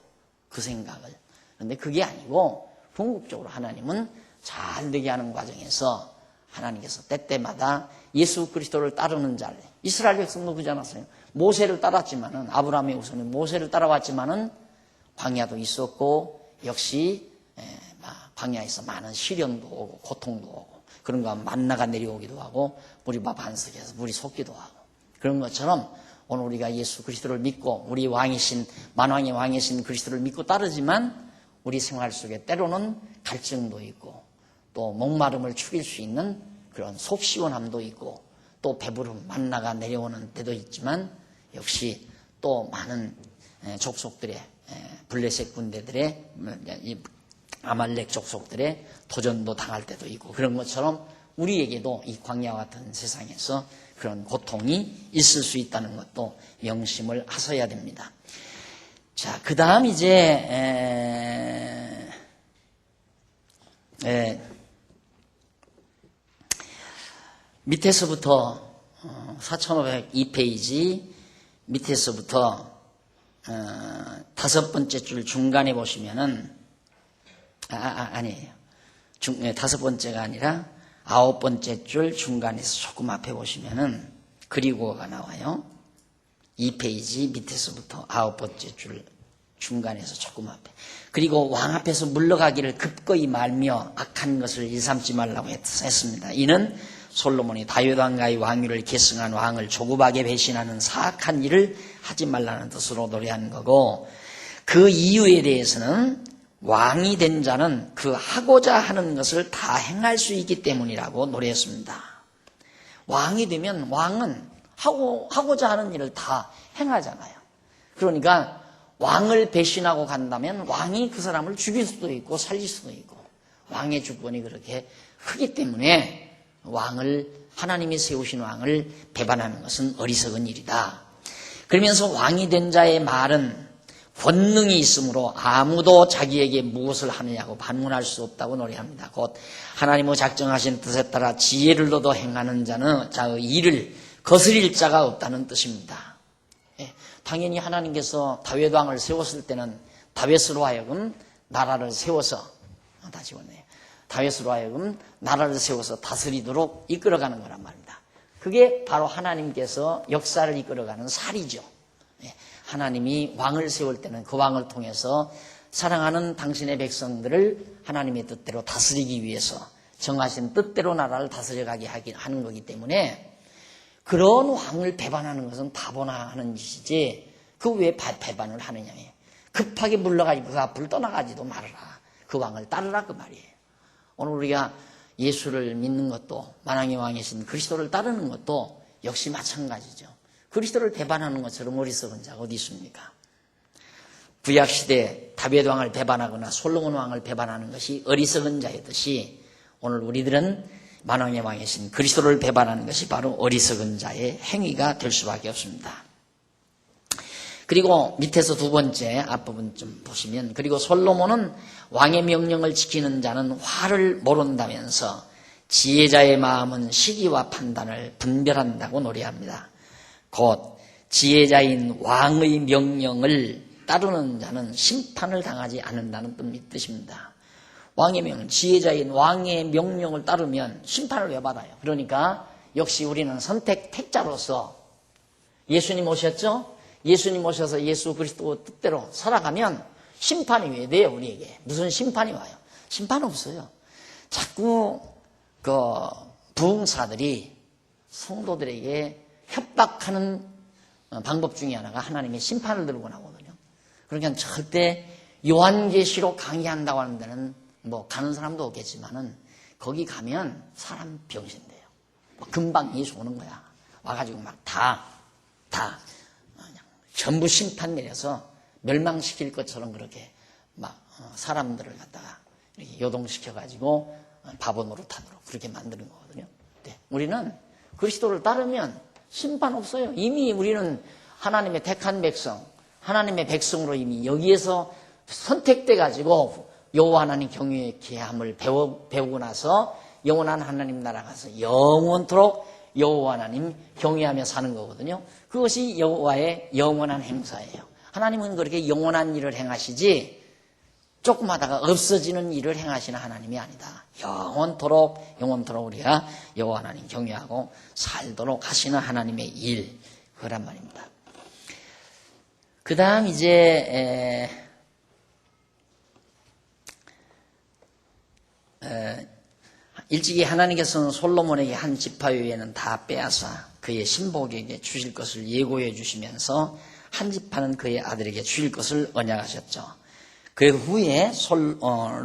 그 생각을. 그런데 그게 아니고 궁극적으로 하나님은 잘 되게 하는 과정에서 하나님께서 때때마다 예수 그리스도를 따르는 자를, 이스라엘 백성도 그러지 않았어요? 모세를 따랐지만은, 아브라함의 후손이 모세를 따라왔지만은 광야도 있었고, 역시 광야에서 많은 시련도 오고 고통도 오고, 그런 거 만나가 내려오기도 하고 물이밥 반석에서 물이 솟기도 하고, 그런 것처럼 오늘 우리가 예수 그리스도를 믿고 우리 왕이신, 만왕의 왕이신 그리스도를 믿고 따르지만 우리 생활 속에 때로는 갈증도 있고 또 목마름을 죽일 수 있는 그런 속 시원함도 있고 또 배부름, 만나가 내려오는 때도 있지만, 역시 또 많은 족속들의, 블레셋 군대들의, 아말렉 족속들의 도전도 당할 때도 있고, 그런 것처럼 우리에게도 이 광야와 같은 세상에서 그런 고통이 있을 수 있다는 것도 명심을 하셔야 됩니다. 자, 그 다음 밑에서부터 4502페이지 밑에서부터 5번째 줄 중간에 보시면은 아니에요. 5번째가 아니라 9번째 줄 중간에서 조금 앞에 보시면은 그리고가 나와요. 2페이지 밑에서부터 9번째 줄 중간에서 조금 앞에. 그리고 왕 앞에서 물러가기를 급거이 말며 악한 것을 일삼지 말라고 했습니다. 이는 솔로몬이 다윗 왕가의 왕위를 계승한 왕을 조급하게 배신하는 사악한 일을 하지 말라는 뜻으로 노래한 거고, 그 이유에 대해서는 왕이 된 자는 그 하고자 하는 것을 다 행할 수 있기 때문이라고 노래했습니다. 왕이 되면 왕은 하고자 하는 일을 다 행하잖아요. 그러니까 왕을 배신하고 간다면 왕이 그 사람을 죽일 수도 있고 살릴 수도 있고, 왕의 주권이 그렇게 크기 때문에 하나님이 세우신 왕을 배반하는 것은 어리석은 일이다. 그러면서 왕이 된 자의 말은 권능이 있으므로 아무도 자기에게 무엇을 하느냐고 반문할 수 없다고 노래합니다. 곧 하나님의 작정하신 뜻에 따라 지혜를 얻어 행하는 자의 일을 거스릴 자가 없다는 뜻입니다. 당연히 하나님께서 다윗 왕을 세웠을 때는 다윗으로 하여금 나라를 세워서 다윗으로 하여금 나라를 세워서 다스리도록 이끌어가는 거란 말입니다. 그게 바로 하나님께서 역사를 이끌어가는 살이죠. 하나님이 왕을 세울 때는 그 왕을 통해서 사랑하는 당신의 백성들을 하나님의 뜻대로 다스리기 위해서 정하신 뜻대로 나라를 다스려가게 하는 거기 때문에 그런 왕을 배반하는 것은 바보나 하는 짓이지 그 왜 배반을 하느냐. 급하게 물러가지고 그 앞을 떠나가지도 말아라. 그 왕을 따르라 그 말이에요. 오늘 우리가 예수를 믿는 것도 만왕의 왕이신 그리스도를 따르는 것도 역시 마찬가지죠. 그리스도를 배반하는 것처럼 어리석은 자가 어디 있습니까? 구약시대 다윗 왕을 배반하거나 솔로몬 왕을 배반하는 것이 어리석은 자이듯이 오늘 우리들은 만왕의 왕이신 그리스도를 배반하는 것이 바로 어리석은 자의 행위가 될 수밖에 없습니다. 그리고 밑에서 두 번째 앞부분 좀 보시면 그리고 솔로몬은 왕의 명령을 지키는 자는 화를 모른다면서 지혜자의 마음은 시기와 판단을 분별한다고 노래합니다. 곧 지혜자인 왕의 명령을 따르는 자는 심판을 당하지 않는다는 뜻입니다. 왕의 명령, 지혜자인 왕의 명령을 따르면 심판을 왜 받아요? 그러니까 역시 우리는 택자로서 예수님 오셨죠? 예수님 오셔서 예수 그리스도 뜻대로 살아가면 심판이 왜 돼요, 우리에게? 무슨 심판이 와요? 심판 없어요. 자꾸 부흥사들이 성도들에게 협박하는 방법 중에 하나가 하나님의 심판을 들고 나오거든요. 그러니까 절대 요한계시록 강의한다고 하는 데는 가는 사람도 없겠지만은 거기 가면 사람 병신돼요. 금방 예수 오는 거야. 와가지고 다 전부 심판 내려서 멸망시킬 것처럼 그렇게 사람들을 갖다가 이렇게 요동시켜가지고 바보 노릇하도록 그렇게 만드는 거거든요. 네. 우리는 그리스도를 따르면 심판 없어요. 이미 우리는 하나님의 택한 백성, 하나님의 백성으로 이미 여기에서 선택돼 가지고 여호와 하나님 경외의 계함을 배우고 나서 영원한 하나님 나라 가서 영원토록 여호와 하나님 경외하며 사는 거거든요. 그것이 여호와의 영원한 행사예요. 하나님은 그렇게 영원한 일을 행하시지 조금 하다가 없어지는 일을 행하시는 하나님이 아니다. 영원토록 우리가 여호와 하나님 경외하고 살도록 하시는 하나님의 일, 그란 말입니다. 그 다음 이제 일찍이 하나님께서는 솔로몬에게 한 지파 외에는 다 빼앗아 그의 신복에게 주실 것을 예고해 주시면서 한 지파는 그의 아들에게 주실 것을 언약하셨죠. 그 후에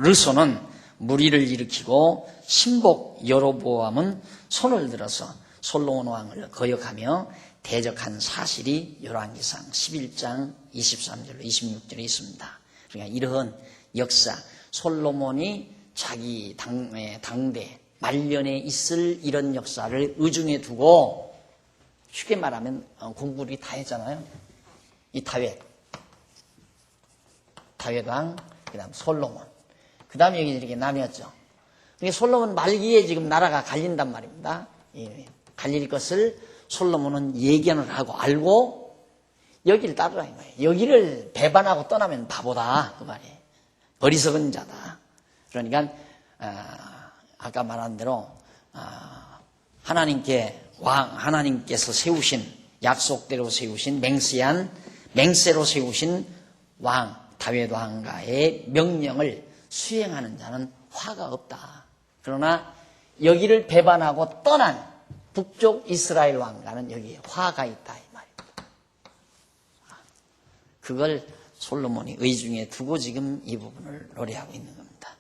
르손은 무리를 일으키고 신복 여로보암은 손을 들어서 솔로몬 왕을 거역하며 대적한 사실이 열왕기상 11장 23절로 26절에 있습니다. 그러니까 이러한 역사, 솔로몬이 자기 당대 말년에 있을 이런 역사를 의중에 두고 쉽게 말하면 공부를 다 했잖아요. 이 다윗 왕, 그 다음 솔로몬, 그 다음 여기 이렇게 나뉘었죠. 그러니까 솔로몬 말기에 지금 나라가 갈린단 말입니다. 갈릴 것을 솔로몬은 예견을 하고 알고 여기를 따르라 이 말이에요. 여기를 배반하고 떠나면 바보다 그 말이에요. 어리석은 자다. 그러니까 아까 말한 대로 하나님께서 세우신 약속대로 세우신 맹세로 세우신 왕 다윗 왕가의 명령을 수행하는 자는 화가 없다. 그러나 여기를 배반하고 떠난 북쪽 이스라엘 왕가는 여기에 화가 있다 이 말입니다. 그걸 솔로몬이 의중에 두고 지금 이 부분을 노래하고 있는 겁니다.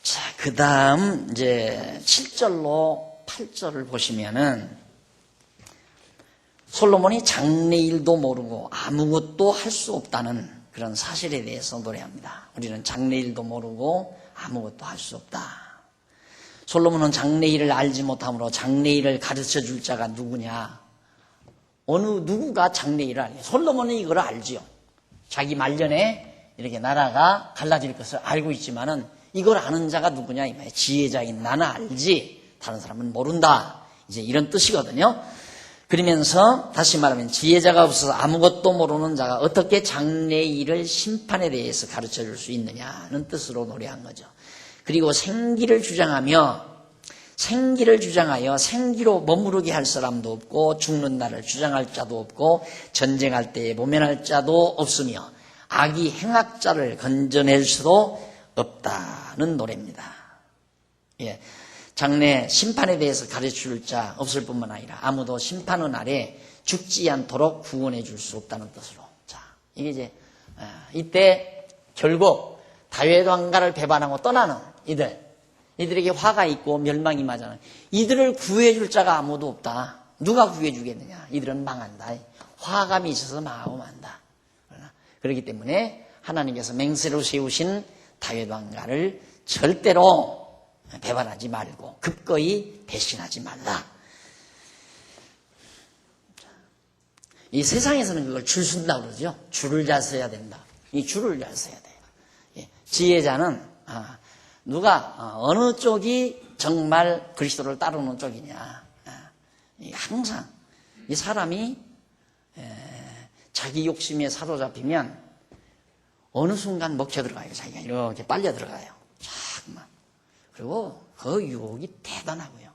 자, 그 다음 이제 7절로 8절을 보시면은 솔로몬이 장래일도 모르고 아무것도 할 수 없다는 그런 사실에 대해서 노래합니다. 우리는 장래일도 모르고 아무것도 할 수 없다. 솔로몬은 장래일을 알지 못하므로 장래일을 가르쳐 줄 자가 누구냐? 누구가 장래일을 알냐? 솔로몬은 이걸 알지요. 자기 말년에 이렇게 나라가 갈라질 것을 알고 있지만은 이걸 아는 자가 누구냐? 이 말이에요. 지혜자인 나는 알지, 다른 사람은 모른다. 이제 이런 뜻이거든요. 그러면서 다시 말하면 지혜자가 없어서 아무것도 모르는 자가 어떻게 장래일을 심판에 대해서 가르쳐 줄 수 있느냐는 뜻으로 노래한 거죠. 그리고 생기를 주장하여 생기로 머무르게 할 사람도 없고 죽는 날을 주장할 자도 없고 전쟁할 때에 모면할 자도 없으며 악이 행악자를 건져낼 수도 없다는 노래입니다. 예. 장래 심판에 대해서 가르쳐줄 자 없을 뿐만 아니라 아무도 심판의 날에 죽지 않도록 구원해 줄 수 없다는 뜻으로. 자, 이게 이제 이때 결국 다윗 왕가를 배반하고 떠나는 이들에게 화가 있고 멸망이 맞아요. 이들을 구해 줄 자가 아무도 없다. 누가 구해 주겠느냐? 이들은 망한다. 화감이 있어서 망하고 만다. 그렇기 때문에 하나님께서 맹세로 세우신 다윗 왕가를 절대로 배반하지 말고 급거이 배신하지 말라. 이 세상에서는 그걸 줄 쓴다고 그러죠. 줄을 잘 서야 된다. 이 줄을 잘 서야 돼요. 예. 지혜자는 누가 어느 쪽이 정말 그리스도를 따르는 쪽이냐. 항상 이 사람이 자기 욕심에 사로잡히면 어느 순간 먹혀 들어가요. 자기가 이렇게 빨려 들어가요. 자꾸만. 그리고 그 유혹이 대단하고요.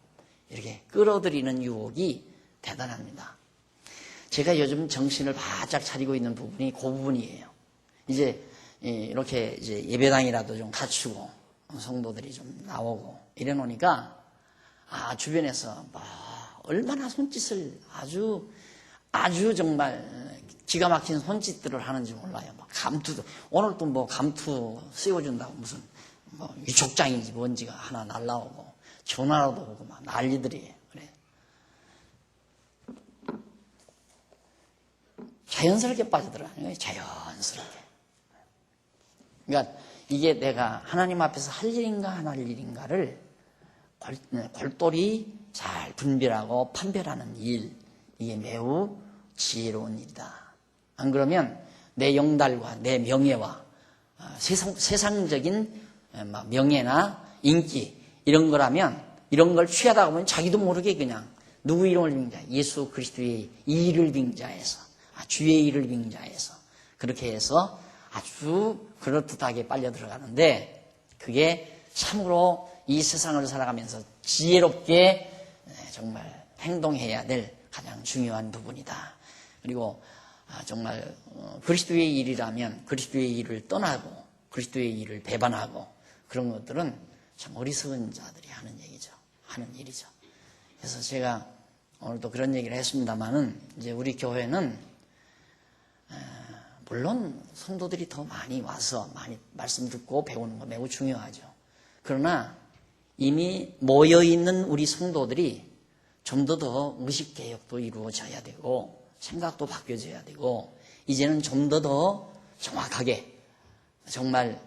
이렇게 끌어들이는 유혹이 대단합니다. 제가 요즘 정신을 바짝 차리고 있는 부분이 그 부분이에요. 이제 이렇게 이제 예배당이라도 좀 갖추고 성도들이 좀 나오고 이래 놓으니까 주변에서 뭐 얼마나 손짓을 아주 정말 기가 막힌 손짓들을 하는지 몰라요. 뭐 감투도 오늘 또 뭐 감투 씌워준다고 무슨 뭐 유촉장인지 뭔지가 하나 날라오고 전화로도 오고 막 난리들이에요. 그래. 자연스럽게 빠져들어가는 거예요. 자연스럽게. 그러니까 이게 내가 하나님 앞에서 할 일인가 안 할 일인가를 골똘히 잘 분별하고 판별하는 일, 이게 매우 지혜로운 일이다. 안 그러면 내 영달과 내 명예와 세상적인 명예나 인기 이런 거라면 이런 걸 취하다 보면 자기도 모르게 그냥 누구 이름을 빙자해? 예수 그리스도의 일을 빙자해서 주의 일을 빙자해서 그렇게 해서 아주 그럴듯하게 빨려 들어가는데 그게 참으로 이 세상을 살아가면서 지혜롭게 정말 행동해야 될 가장 중요한 부분이다. 그리고 정말 그리스도의 일이라면 그리스도의 일을 떠나고 그리스도의 일을 배반하고 그런 것들은 참 어리석은 자들이 하는 얘기죠. 하는 일이죠. 그래서 제가 오늘도 그런 얘기를 했습니다만은 이제 우리 교회는 물론 성도들이 더 많이 와서 많이 말씀 듣고 배우는 거 매우 중요하죠. 그러나 이미 모여있는 우리 성도들이 좀 더 의식개혁도 이루어져야 되고 생각도 바뀌어져야 되고 이제는 좀 더 정확하게 정말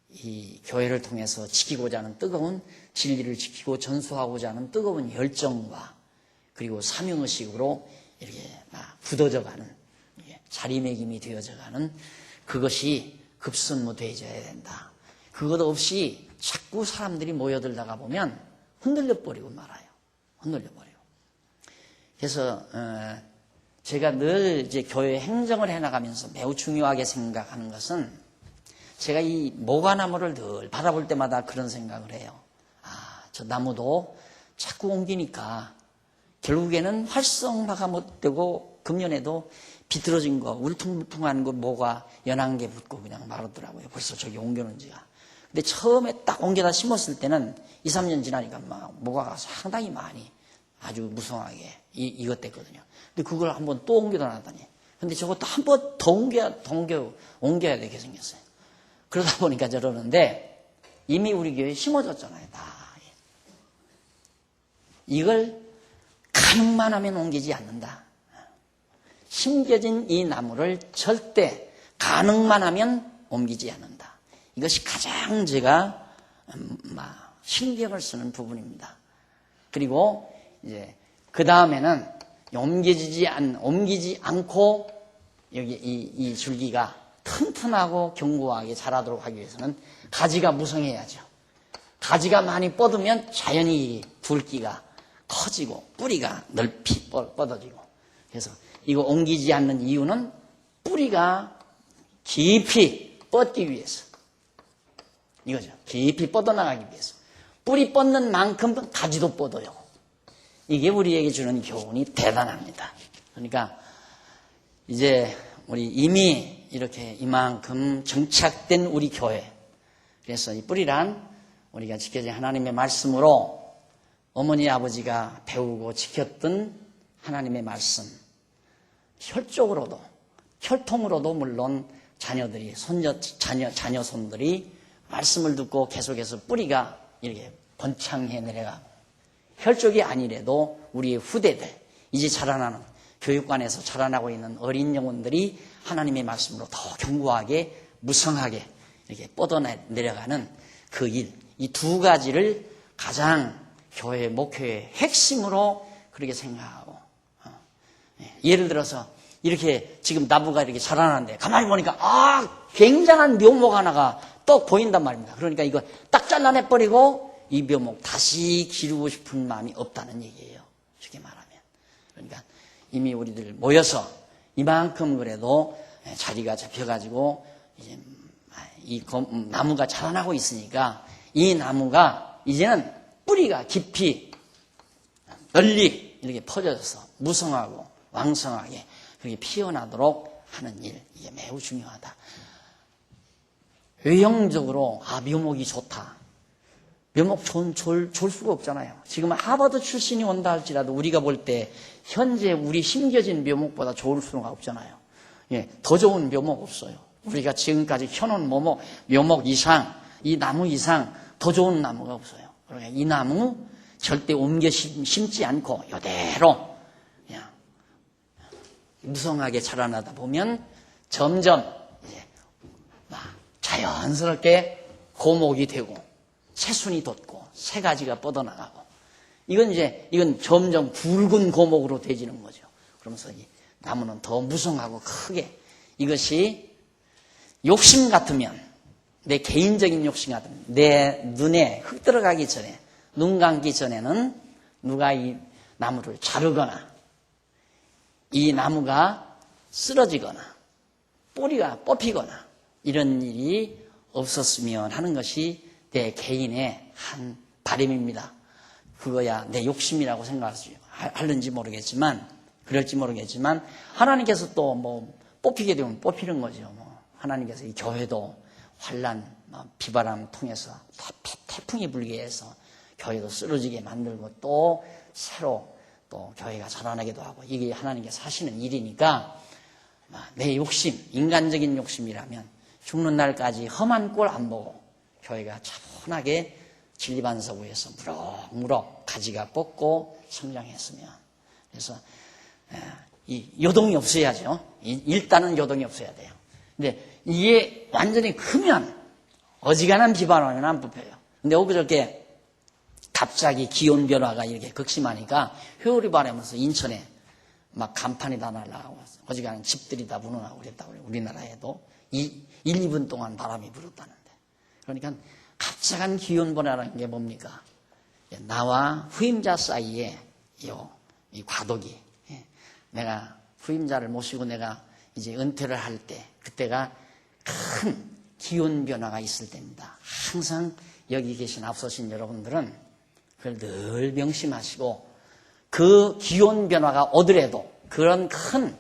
이 교회를 통해서 지키고자 하는 뜨거운 진리를 지키고 전수하고자 하는 뜨거운 열정과 그리고 사명의식으로 이렇게 굳어져가는 자리매김이 되어져가는 그것이 급선무되어져야 된다. 그것 없이 자꾸 사람들이 모여들다가 보면 흔들려버리고 말아요. 흔들려버리고. 그래서 제가 늘 이제 교회 행정을 해나가면서 매우 중요하게 생각하는 것은 제가 이 모과나무를 늘 바라볼 때마다 그런 생각을 해요. 저 나무도 자꾸 옮기니까 결국에는 활성화가 못 되고 금년에도 비틀어진 거, 울퉁불퉁한 거 모가 연한 게 붙고 그냥 마르더라고요. 벌써 저기 옮겨놓은 지가. 근데 처음에 딱 옮겨다 심었을 때는 2, 3년 지나니까 막 모가가 상당히 많이 아주 무성하게 익었댔거든요. 근데 그걸 한번 또 옮겨다 놨더니 근데 저것도 한 번 더 옮겨야 되게 생겼어요. 그러다 보니까 저러는데 이미 우리 교회에 심어졌잖아요. 다. 이걸 가능만 하면 옮기지 않는다. 심겨진 이 나무를 절대 가능만 하면 옮기지 않는다. 이것이 가장 제가 신경을 쓰는 부분입니다. 그리고 이제 그 다음에는 옮기지 않고 여기 이 줄기가 튼튼하고 견고하게 자라도록 하기 위해서는 가지가 무성해야죠. 가지가 많이 뻗으면 자연히 굵기가 커지고 뿌리가 넓이 뻗어지고, 그래서 이거 옮기지 않는 이유는 뿌리가 깊이 뻗기 위해서, 이거죠. 깊이 뻗어나가기 위해서. 뿌리 뻗는 만큼 가지도 뻗어요. 이게 우리에게 주는 교훈이 대단합니다. 그러니까 이제 우리 이미 이렇게 이만큼 정착된 우리 교회, 그래서 이 뿌리란 우리가 지켜진 하나님의 말씀으로 어머니 아버지가 배우고 지켰던 하나님의 말씀, 혈족으로도 혈통으로도 물론 자녀들이 자녀손들이 말씀을 듣고 계속해서 뿌리가 이렇게 번창해 내려가고, 혈족이 아니래도 우리의 후대들, 이제 자라나는 교육관에서 자라나고 있는 어린 영혼들이 하나님의 말씀으로 더 견고하게 무성하게 이렇게 뻗어내려가는 그 일, 이 두 가지를 가장 교회 목표의 핵심으로 그렇게 생각하고, 예를 들어서 이렇게 지금 나무가 이렇게 자라나는데 가만히 보니까 굉장한 묘목 하나가 떡 보인단 말입니다. 그러니까 이거 딱 잘라내버리고 이 묘목 다시 기르고 싶은 마음이 없다는 얘기예요. 쉽게 말하면. 그러니까 이미 우리들 모여서 이만큼 그래도 자리가 잡혀가지고 이제 이 나무가 자라나고 있으니까 이 나무가 이제는 뿌리가 깊이 널리 이렇게 퍼져서 무성하고 왕성하게 그렇게 피어나도록 하는 일, 이게 매우 중요하다. 외형적으로 묘목이 좋다. 묘목 좋을 수가 없잖아요. 지금 하버드 출신이 온다 할지라도 우리가 볼 때 현재 우리 심겨진 묘목보다 좋을 수가 없잖아요. 예, 더 좋은 묘목 없어요. 우리가 지금까지 켜놓은 묘목 이상, 이 나무 이상 더 좋은 나무가 없어요. 그러니까 이 나무 절대 옮겨 심지 않고 이대로 그냥 무성하게 자라나다 보면 점점 이제 자연스럽게 고목이 되고 새순이 돋고 새 가지가 뻗어나가고, 이건 점점 굵은 고목으로 되지는 거죠. 그러면서 이 나무는 더 무성하고 크게, 이것이 욕심 같으면, 내 개인적인 욕심 같으면, 내 눈에 흙 들어가기 전에, 눈 감기 전에는 누가 이 나무를 자르거나 이 나무가 쓰러지거나 뿌리가 뽑히거나 이런 일이 없었으면 하는 것이 내 개인의 한 바람입니다. 그거야 내 욕심이라고 생각하는지 모르겠지만, 그럴지 모르겠지만, 하나님께서 또 뽑히게 되면 뽑히는 거죠. 하나님께서 이 교회도 환난, 비바람 통해서 태풍이 불게 해서 교회도 쓰러지게 만들고 또 새로 또 교회가 자라나기도 하고, 이게 하나님께서 하시는 일이니까 내 욕심, 인간적인 욕심이라면 죽는 날까지 험한 꼴 안 보고 교회가 차분하게 진리반석 위에서 무럭무럭 가지가 뻗고 성장했으면, 그래서 이 요동이 없어야죠. 일단은 요동이 없어야 돼요. 근데 이게 완전히 크면 어지간한 비바람은 안 뽑혀요. 근데 엊그저께 갑자기 기온 변화가 이렇게 극심하니까 회오리 바람에서 인천에 막 간판이 다 날아가고 어지간한 집들이 다 무너나고 그랬다고 그래요. 우리나라에도 1, 2분 동안 바람이 불었다는데. 그러니까 갑작한 기온 변화라는 게 뭡니까? 나와 후임자 사이에 이 과도기. 내가 후임자를 모시고 내가 이제 은퇴를 할 때, 그때가 큰 기온 변화가 있을 때입니다. 항상 여기 계신 앞서신 여러분들은 그걸 늘 명심하시고, 그 기온 변화가 오더라도, 그런 큰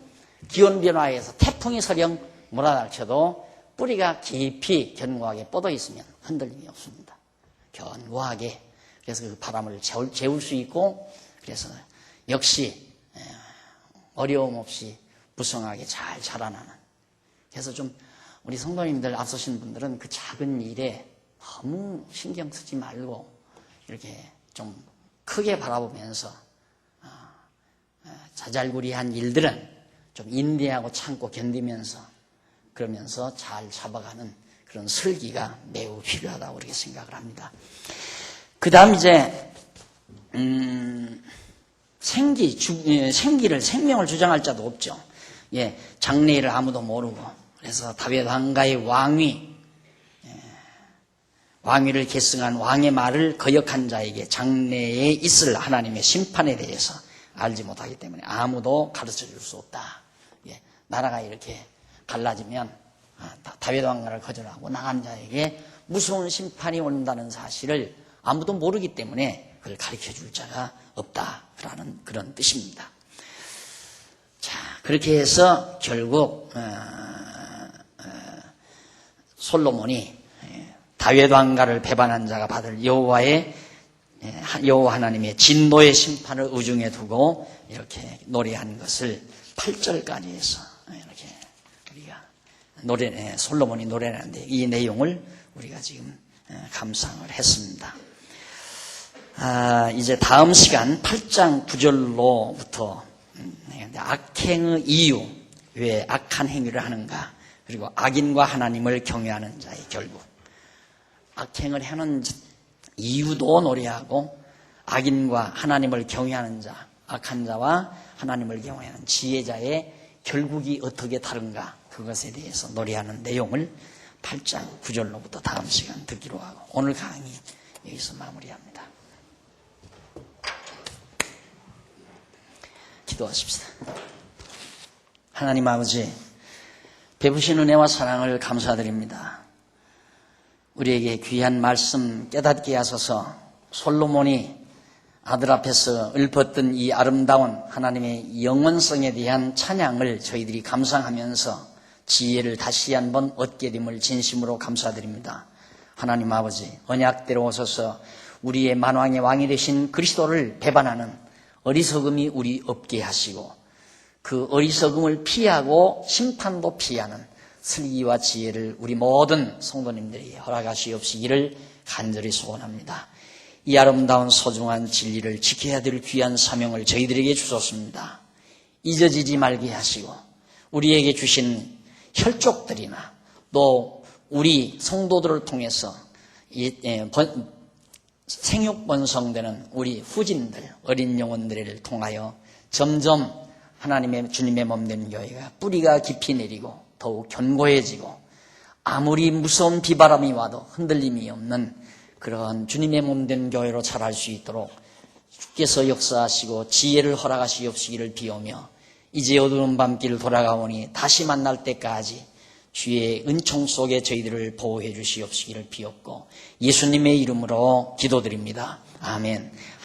기온 변화에서 태풍이 설령 몰아닥쳐도 뿌리가 깊이 견고하게 뻗어 있으면 흔들림이 없습니다. 견고하게. 그래서 그 바람을 재울 수 있고, 그래서 역시 어려움 없이 무성하게 잘 자라나는. 그래서 좀 우리 성도님들 앞서신 분들은 그 작은 일에 너무 신경 쓰지 말고 이렇게 좀 크게 바라보면서 자잘구리한 일들은 좀 인내하고 참고 견디면서, 그러면서 잘 잡아가는 그런 설기가 매우 필요하다고 그렇게 생각을 합니다. 그 다음 이제, 생명을 주장할 자도 없죠. 예, 장래일을 아무도 모르고. 그래서 다윗 왕가의 왕위를 계승한 왕의 말을 거역한 자에게 장래에 있을 하나님의 심판에 대해서 알지 못하기 때문에 아무도 가르쳐 줄 수 없다. 예, 나라가 이렇게 갈라지면 다윗 왕가를 거절하고 나간 자에게 무서운 심판이 온다는 사실을 아무도 모르기 때문에 그걸 가르쳐 줄 자가 없다라는 그런 뜻입니다. 자, 그렇게 해서 결국 솔로몬이 다윗 왕가를 배반한 자가 받을 여호와 하나님의 진노의 심판을 의중에 두고 이렇게 노래한 것을 8절까지 해서 이렇게 우리가 솔로몬이 노래하는데 이 내용을 우리가 지금 감상을 했습니다. 이제 다음 시간 8장 9절로부터 악행의 이유, 왜 악한 행위를 하는가, 그리고 악인과 하나님을 경외하는 자의 결국, 악행을 하는 이유도 노래하고 악인과 하나님을 경외하는 자, 악한 자와 하나님을 경외하는 지혜자의 결국이 어떻게 다른가, 그것에 대해서 노래하는 내용을 8장 9절로부터 다음 시간 듣기로 하고 오늘 강의 여기서 마무리합니다. 기도하십시다. 하나님 아버지, 베푸신 은혜와 사랑을 감사드립니다. 우리에게 귀한 말씀 깨닫게 하소서. 솔로몬이 아들 앞에서 읊었던 이 아름다운 하나님의 영원성에 대한 찬양을 저희들이 감상하면서 지혜를 다시 한번 얻게 됨을 진심으로 감사드립니다. 하나님 아버지, 언약대로 오셔서 우리의 만왕의 왕이 되신 그리스도를 배반하는 어리석음이 우리 없게 하시고 그 어리석음을 피하고 심판도 피하는 슬기와 지혜를 우리 모든 성도님들이 허락하시옵시기를 간절히 소원합니다. 이 아름다운 소중한 진리를 지켜야 될 귀한 사명을 저희들에게 주셨습니다. 잊어지지 말게 하시고 우리에게 주신 혈족들이나 또 우리 성도들을 통해서 생육번성되는 우리 후진들, 어린 영혼들을 통하여 점점 하나님의 주님의 몸된 교회가 뿌리가 깊이 내리고 더욱 견고해지고 아무리 무서운 비바람이 와도 흔들림이 없는 그러한 주님의 몸된 교회로 자랄 수 있도록 주께서 역사하시고 지혜를 허락하시옵시기를 비오며 이제 어두운 밤길 돌아가오니 다시 만날 때까지 주의 은총 속에 저희들을 보호해 주시옵시기를 비옵고 예수님의 이름으로 기도드립니다. 아멘.